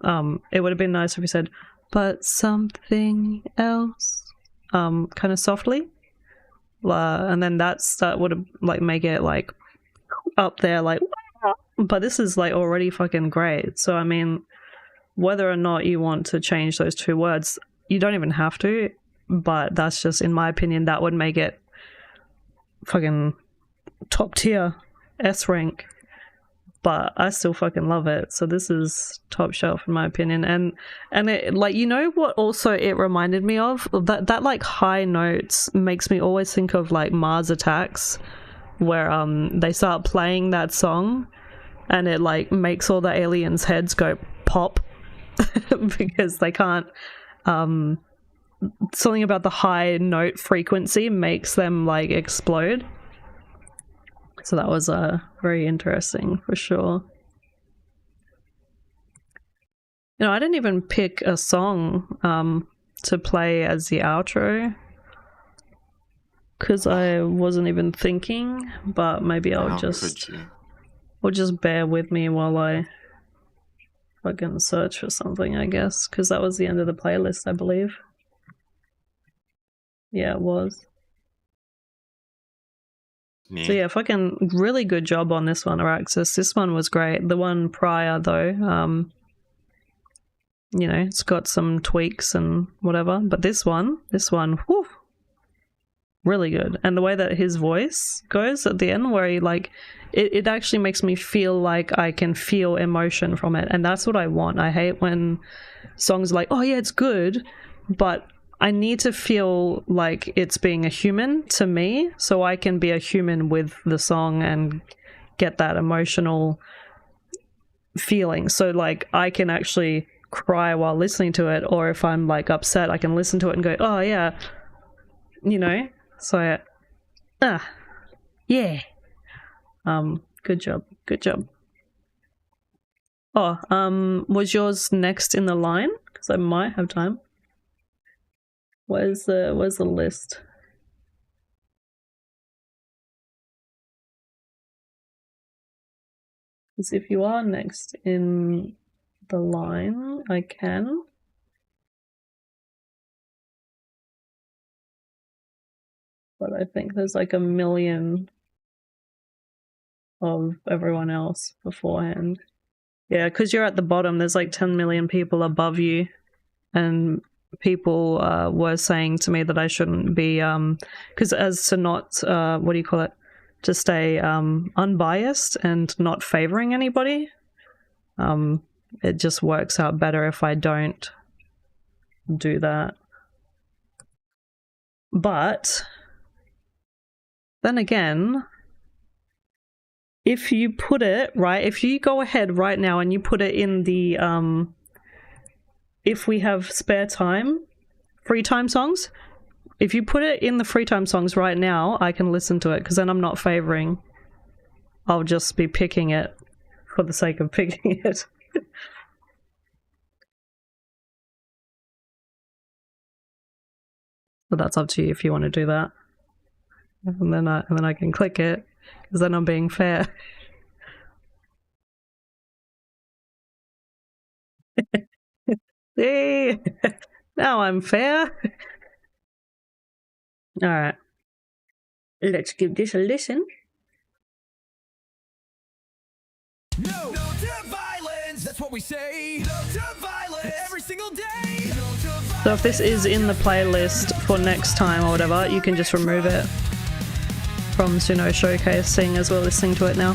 it would have been nicer if he said but something else, kind of softly, and then that would have like make it like up there, like, but this is like already fucking great. So I mean, whether or not you want to change those two words, you don't even have to, but that's just, in my opinion, that would make it fucking top tier, S rank. But I still fucking love it. So this is top shelf in my opinion. And it, like, you know what also it reminded me of? That like high notes makes me always think of like Mars Attacks, where they start playing that song and it like makes all the aliens' heads go pop because they can't something about the high note frequency makes them like explode. So that was very interesting for sure. You know, I didn't even pick a song to play as the outro because I wasn't even thinking, but maybe I'll just bear with me while I fucking search for something, I guess, because that was the end of the playlist, I believe. Yeah, it was. Yeah. So yeah, fucking really good job on this one, Araxis. This one was great. The one prior though, you know, it's got some tweaks and whatever, but this one, whew, really good. And the way that his voice goes at the end, where he like, it actually makes me feel like I can feel emotion from it, and that's what I want. I hate when songs are like, oh yeah, it's good, but I need to feel like it's being a human to me, so I can be a human with the song and get that emotional feeling. So like I can actually cry while listening to it, or if I'm like upset, I can listen to it and go, oh yeah, you know. So yeah. Good job. Oh, was yours next in the line? Because I might have time. Where's the list? Because if you are next in the line, I can. But I think there's like a million of everyone else beforehand. Yeah, because you're at the bottom, there's like 10 million people above you, and people were saying to me that I shouldn't be because as to not what do you call it, to stay unbiased and not favoring anybody, it just works out better if I don't do that. But then again, if you put it right, if you go ahead right now and you put it in the if we have spare time, free time songs, if you put it in the free time songs right now, I can listen to it, because then I'm not favoring. I'll just be picking it for the sake of picking it. But that's up to you if you want to do that. And then I can click it, because then I'm being fair. Hey, now I'm fair. Alright. Let's give this a listen. No to violence, that's what we say. No to violence, every single day. No to violence. So if this is in the playlist for next time or whatever, you can just remove it from Suno Showcasing as we're listening to it now.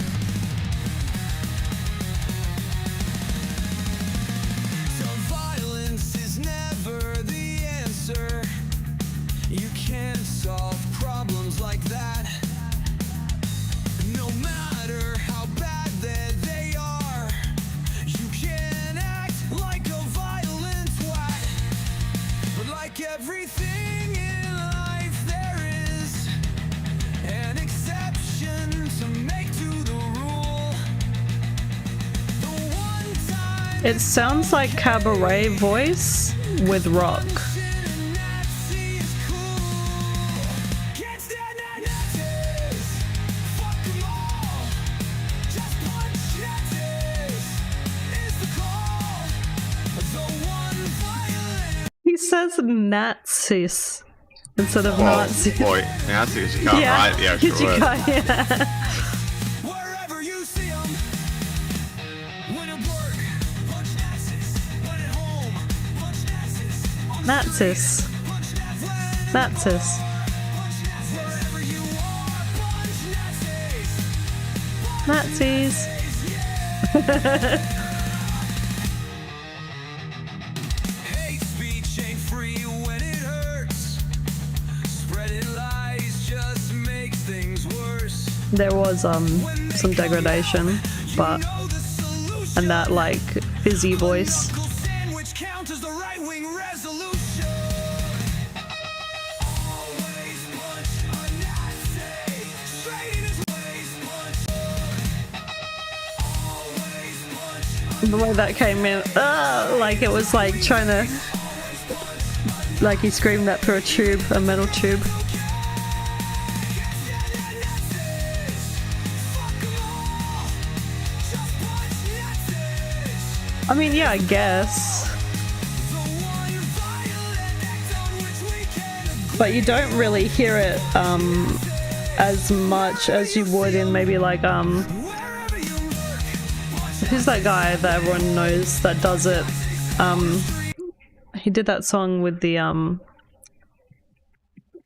So violence is never the answer. You can't solve problems like that. No matter how bad they are, you can act like a violent twat. But like everything in life, there is an exception to make to the rule. The one time It sounds like cabaret voice with rock. Nazi is cool. Can't stand Nazis. Fuck them all. Just punch Nazis is the call. The one violent. He says Nazis instead of Well, Nazis. boy, Nazis, you can't write the actual you word. can't, yeah. Wherever Nazis. Nazis. Nazis. Hate speech ain't free when it hurts. Spreading lies just makes things worse. There was some degradation, but and that like fizzy voice. Sandwich count as the right-wing resolution. Always punch a Nazi. Straight in his waist punch. Always punch The way that came in, like it was like trying to, like he screamed that through a tube, a metal tube. I mean, yeah, I guess. But you don't really hear it as much as you would in maybe like who's that guy that everyone knows that does it? He did that song with the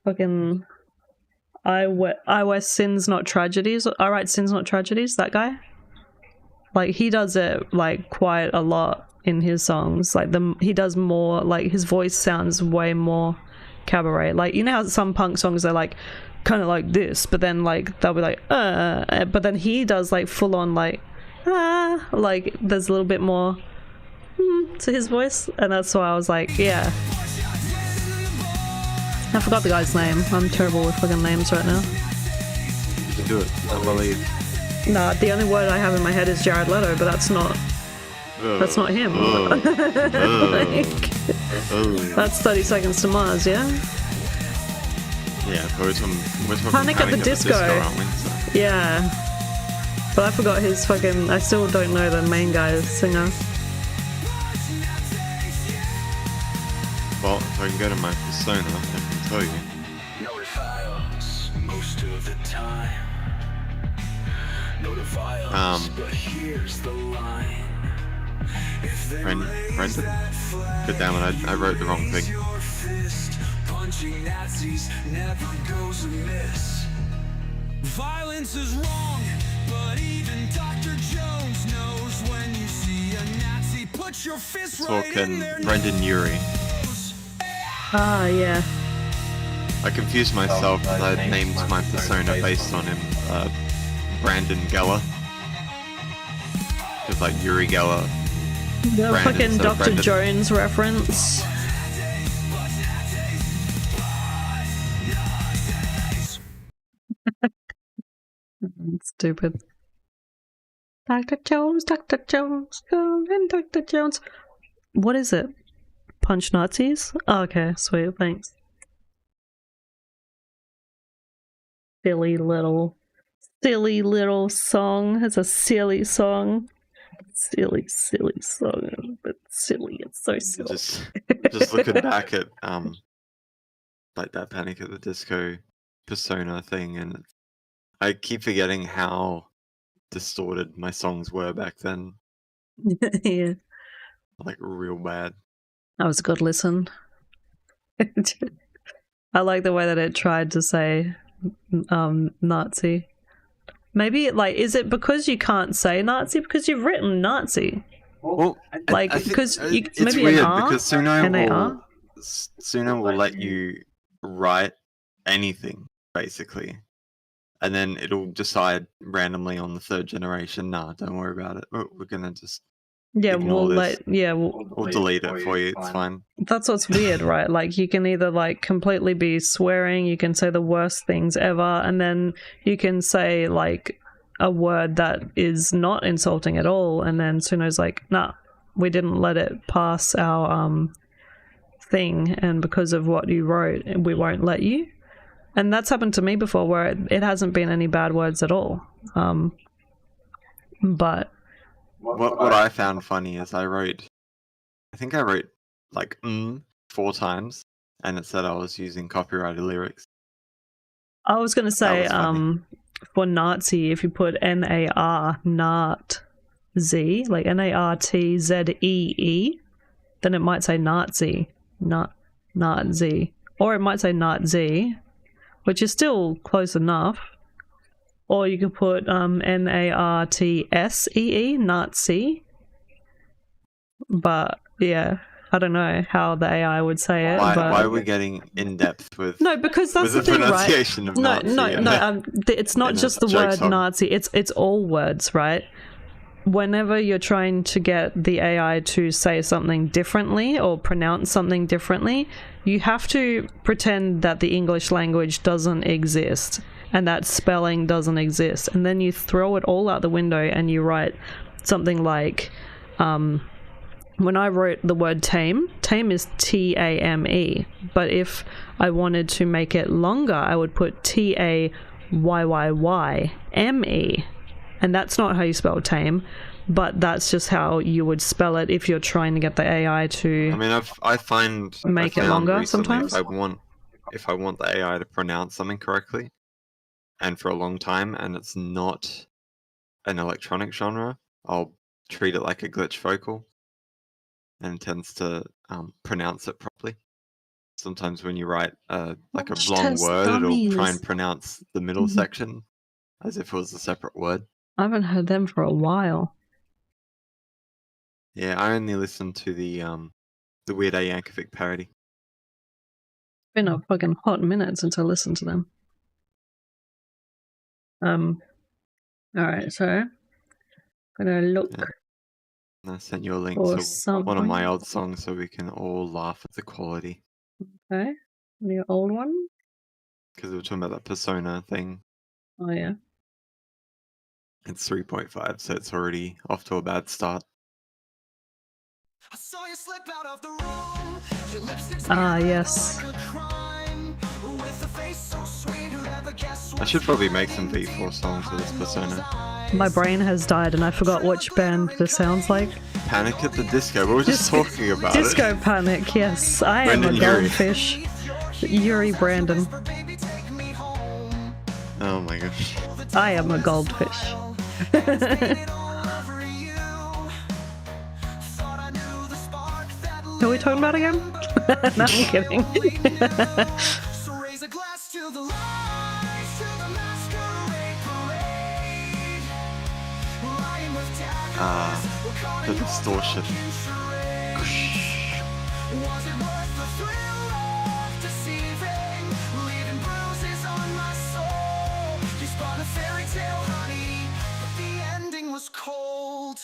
fucking I wear sins not tragedies. I write sins not tragedies, that guy. Like he does it like quite a lot in his songs. Like he does more, like his voice sounds way more cabaret. Like you know how some punk songs are like kind of like this, but then like they'll be like but then he does like full on like like there's a little bit more to his voice, and that's why I was like, yeah. I forgot the guy's name. I'm terrible with fucking names right now. You can do it, I believe. Nah, the only word I have in my head is Jared Leto, but that's not him. Like, that's 30 Seconds to Mars, yeah? Yeah, but we're talking Panic at the Disco. aren't we? So. Yeah. But I forgot his fucking... I still don't know the main guy's singer. Well, if I can go to my persona, I can tell you. most of the time. But here's the line. Brendan? Good damn it, I wrote the wrong thing. Punching Nazis never goes amiss. Violence is wrong, but even Dr. Jones knows when you see a Nazi, put your fist right in Talking their Brendan Urie. Ah, yeah. I confused myself because I had named my persona based on him, Brandon Geller. Just like Uri Geller. The Brandon fucking instead of Dr. Brendan. Jones reference. Stupid. Dr. Jones, go and Dr. Jones. What is it? Punch Nazis? Oh, okay, sweet, thanks. Silly little song. It's a silly song. Silly song. But silly, it's so silly. Just looking back at like that Panic at the Disco persona thing, and I keep forgetting how distorted my songs were back then. Yeah. Like real bad. That was a good listen. I like the way that it tried to say Nazi. Maybe like, is it because you can't say Nazi because you've written Nazi? Well, Like, I think because you it's maybe weird an R? because Suno NAR? will let you write anything basically, and then it'll decide randomly on the third generation. Nah, don't worry about it. We're gonna just Yeah, ignore this. we'll delete it for you. It's fine. That's what's weird, right? Like you can either like completely be swearing, you can say the worst things ever, and then you can say like a word that is not insulting at all, and then Suno's like, nah, we didn't let it pass our thing, and because of what you wrote, we won't let you. And that's happened to me before where it hasn't been any bad words at all. But What I found funny is I think I wrote like 4 times, and it said I was using copyrighted lyrics. I was going to say, was funny. for Nazi, if you put N-A-R, Nart, Z, like N-A-R-T-Z-E-E, then it might say Nazi, not Nazi. Or it might say Nazi, which is still close enough. Or you could put Nartsee, Nazi. But yeah, I don't know how the AI would say it. Why but... are we getting in depth with? No, because that's with the thing, right? pronunciation of Nazi. It's not in a just the joke word song. Nazi. It's all words, right? Whenever you're trying to get the AI to say something differently or pronounce something differently, you have to pretend that the English language doesn't exist and that spelling doesn't exist, and then you throw it all out the window and you write something like, when I wrote the word tame is Tame, but if I wanted to make it longer, I would put Tayyyme, and that's not how you spell tame, but that's just how you would spell it if you're trying to get the AI to. I mean, I found longer recently sometimes. If I want the AI to pronounce something correctly, and for a long time, and it's not an electronic genre, I'll treat it like a glitch vocal, and it tends to pronounce it properly. Sometimes when you write like a long Test word, it'll try dummies. and pronounce the middle section as if it was a separate word. I haven't heard them for a while. Yeah, I only listened to the Weird Al Yankovic parody. It's been a fucking hot minute since I listened to them. Alright, so I'm gonna look. Yeah. And I sent you a link Or to one of my something. old songs so we can all laugh at the quality. Okay, the old one. Because we were talking about that Persona thing. Oh yeah. It's 3.5, so it's already off to a bad start. I saw you slip out of the room. Your lipstick's Ah, smeared yes. like a crime. With a face so sweet, who'd ever guess I should probably make some V4 songs for this Persona. My brain has died and I forgot which band this sounds like. Panic at the Disco. We were just talking about Disco it. Panic, yes. I am Brendan a Urie. goldfish. Yuri Brandon. Oh my gosh. I am a goldfish. Who are we talking about again? No, I'm kidding. So raise a glass to the lights, to the masquerade parade. Lying with daggers, we're caught The in your distortion. broken charade. Was it worth the thrill of deceiving, leaving bruises on my soul? You spun a fairy tale, honey, but the ending was cold.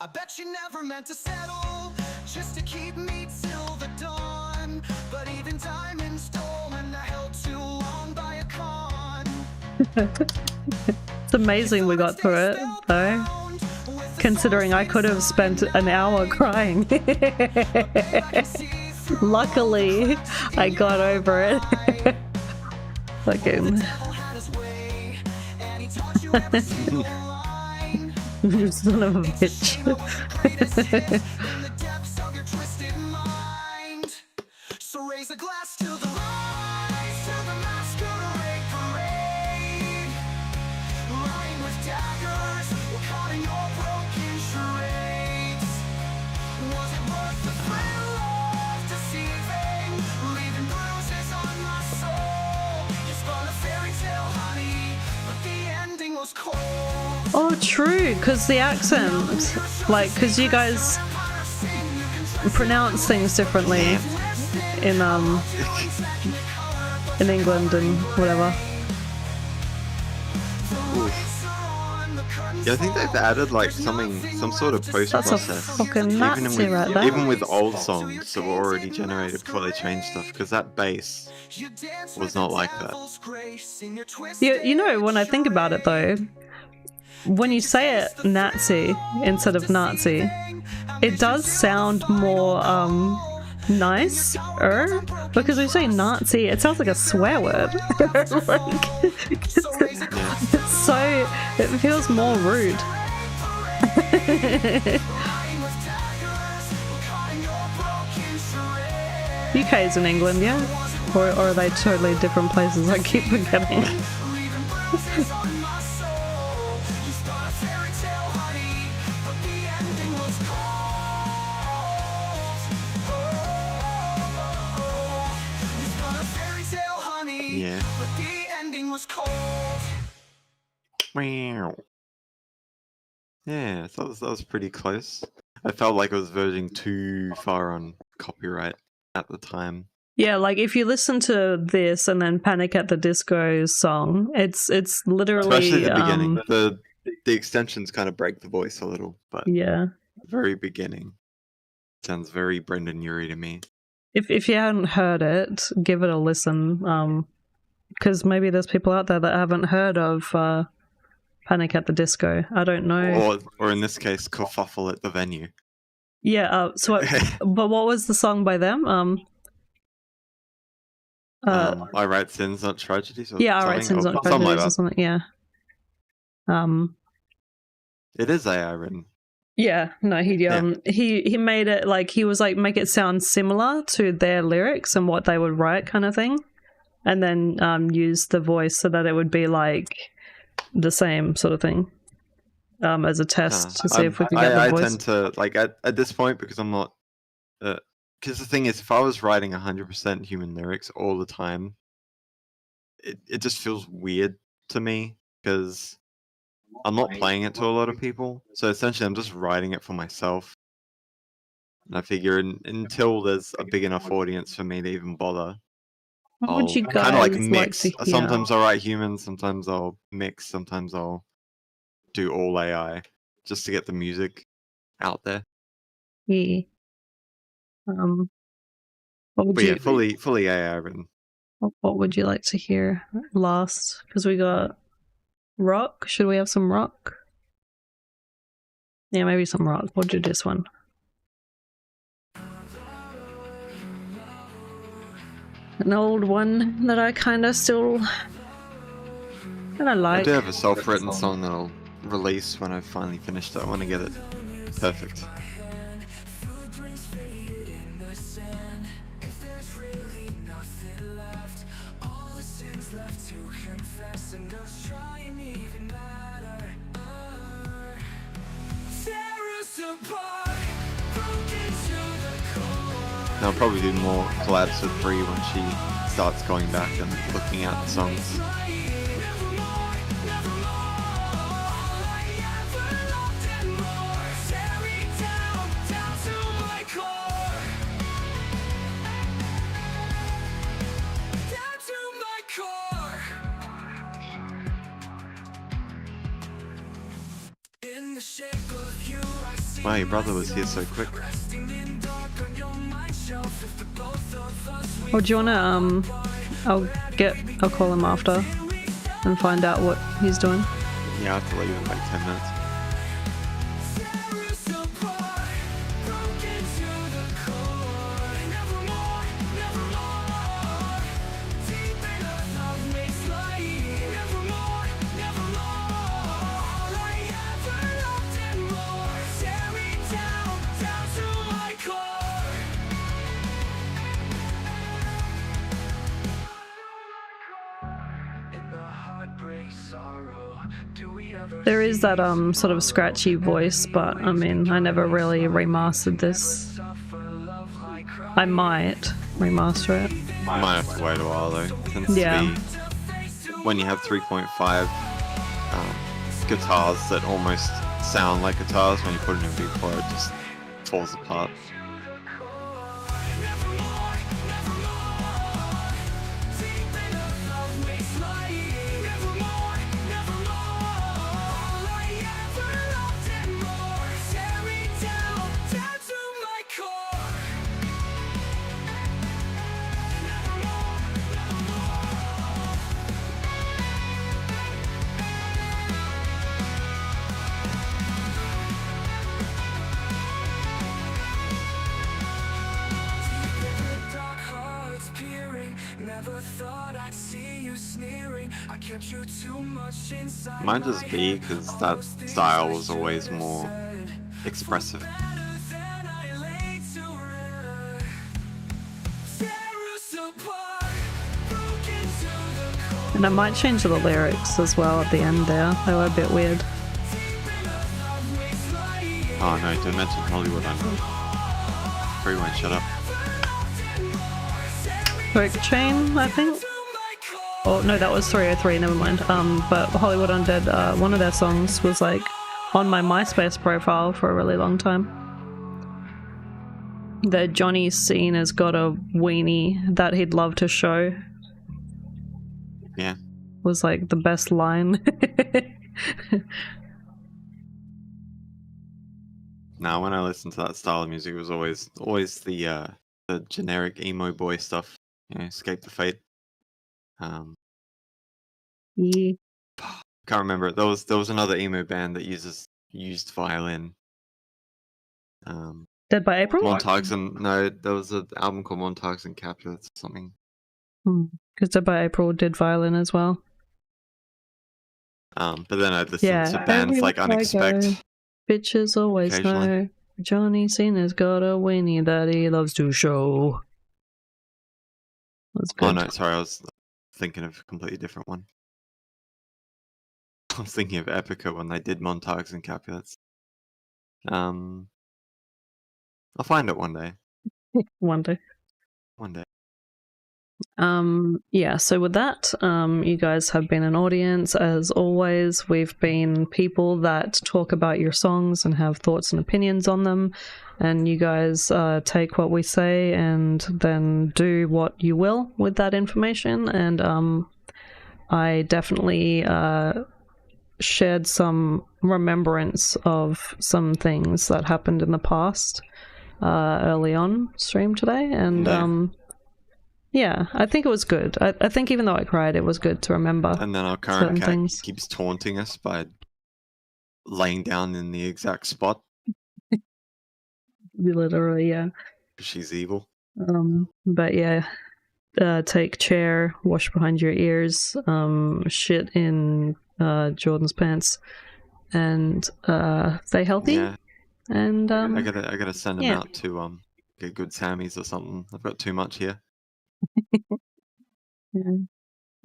I bet you never meant to settle, just to keep me till the dawn. But even diamonds stolen are held too long by a con. It's amazing we got through it, though. Considering I could have spent an hour crying. Luckily, I got over it. Fucking. You son of a bitch. So raise a glass to the lights, to the masquerade parade. Lying with daggers, we're caught in your broken charades. Was it worth the thrill of deceiving, leaving bruises on my soul? You spun a fairy tale, honey, but the ending was cold. Oh, true, because the accent. Like, because you guys pronounce things differently in England and whatever. Yeah, I think they've added like some sort of post That's a process. fucking Nazi right there. Even with old songs that were already generated before they changed stuff, because that bass was not like that. You know, when I think about it though, when you say it Nazi instead of Nazi, it does sound more nicer, because when you say Nazi, it sounds like a swear word. It feels more rude. UK's in England, yeah? Or are they totally different places? I keep forgetting. Yeah. But the ending was cold. Meow. Yeah, I thought that was pretty close. I felt like I was verging too far on copyright at the time. Yeah, like if you listen to this and then Panic at the Disco song, it's literally Especially the beginning. The extensions kind of break the voice a little, but yeah. the very beginning sounds very Brendan Urie to me. If you hadn't heard it, give it a listen. Because maybe there's people out there that haven't heard of Panic at the Disco. I don't know. Or in this case, Kerfuffle at the Venue. Yeah. But what was the song by them? I Write Sins, Not Tragedies. Or Yeah, I something, Write Sins, Not something like Tragedies or that. something. Yeah. It is AI written. Yeah, no, he made it like he was like make it sound similar to their lyrics and what they would write, kind of thing, and then use the voice so that it would be like the same sort of thing, as a test to see if we could get the voice. I tend to like at this point, because I'm not. Because the thing is, if I was writing 100% human lyrics all the time, it just feels weird to me because I'm not playing it to a lot of people. So essentially, I'm just writing it for myself. And I figure until there's a big enough audience for me to even bother, What would you I'll kind of like guys mix. like to hear? Sometimes I'll write humans, sometimes I'll mix, sometimes I'll do all AI just to get the music out there. Yeah. What would But you yeah, fully AI written. what would you like to hear last? Because we got rock. Should we have some rock? Yeah, maybe some rock. We'll do this one. An old one that I kind of still kind of I like. do have a self-written song that I'll release when I've finally finished it. I want to get it perfect. And I'll probably do more collabs with Bree when she starts going back and looking at the songs. Wow, your brother was here so quick. Oh, do you wanna I'll call him after and find out what he's doing. Yeah, I have to leave in like 10 minutes. There is that sort of scratchy voice, but I mean, I never really remastered this. I might remaster it. I might have to wait a while though. It tends Yeah. to be when you have 3.5 guitars that almost sound like guitars, when you put it in a V4 it just falls apart. Mine just be because that style was always more expressive. And I might change the lyrics as well at the end there. They were a bit weird. Oh no, don't mention Hollywood on it. Free won't shut up. Quick chain, I think. Oh no, that was 303. Never mind. But Hollywood Undead, one of their songs was like on my MySpace profile for a really long time. The Johnny Scene has got a weenie that he'd love to show. Yeah. Was like the best line. Now, when I listened to that style of music, it was always the generic emo boy stuff. You know, Escape the Fate. Yeah. Can't remember. There was another emo band that used violin. Dead by April? Montagues and no, there was an album called Montagues and Capulets or something. Because Dead by April did violin as well. But then I'd listen to bands Everywhere like I Unexpect. go, bitches always Occasionally. know Johnny Cena's got a weenie that he loves to show. That's good. Oh no, sorry, I was thinking of a completely different one. I was thinking of Epica when they did Montagues and Capulets. I'll find it one day. One day. One day. Yeah, so with that, you guys have been an audience. As always, we've been people that talk about your songs and have thoughts and opinions on them, and you guys take what we say and then do what you will with that information. And I definitely shared some remembrance of some things that happened in the past early on stream today, and yeah, I think it was good. I think even though I cried, it was good to remember. And then our certain current cat things. keeps taunting us by laying down in the exact spot Literally, yeah. because she's evil. But yeah, take chair, wash behind your ears, shit in Jordan's pants, and stay healthy. Yeah, And I gotta send them yeah. out to get good Sammys or something. I've got too much here. Yeah.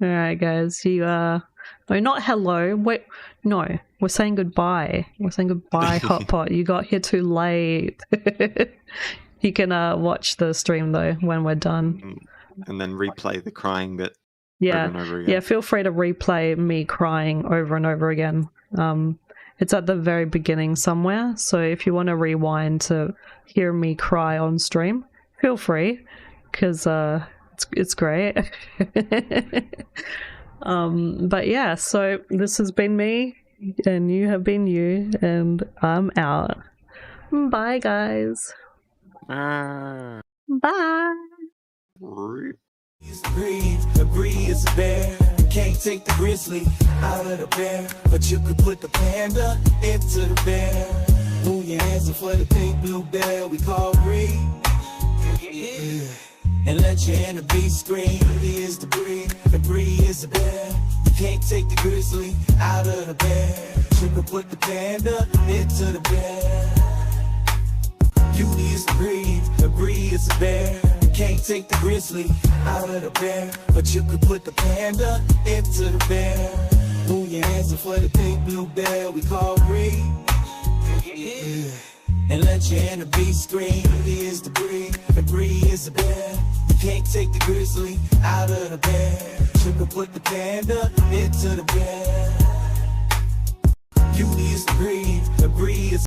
All right, guys. You no, not hello. Wait, no, we're saying goodbye. We're saying goodbye, Hot Pot. You got here too late. You can watch the stream though when we're done. And then replay the crying bit Yeah, over and over again. yeah. Feel free to replay me crying over and over again. It's at the very beginning somewhere. So if you want to rewind to hear me cry on stream, feel free, because it's great. But yeah, so this has been me, and you have been you, and I'm out. Bye, guys. Ah, Bye. re- Breed is a bear. Can't take the grizzly out of the bear, but you could put the panda into the bear. Move your hands up for the pink blue bear we call Breed. Yeah. And let your inner beast scream. He is the breed is a bear. You can't take the grizzly out of the bear. You could put the panda into the bear. Beauty is the breed is a bear. You can't take the grizzly out of the bear, but you could put the panda into the bear. Move your hands up for the pink blue bear we call Breed. Yeah. And let your inner beast scream. He is the breed is a bear. You can't take the grizzly out of the bear. You could put the panda into the bear. Beauty is the breed is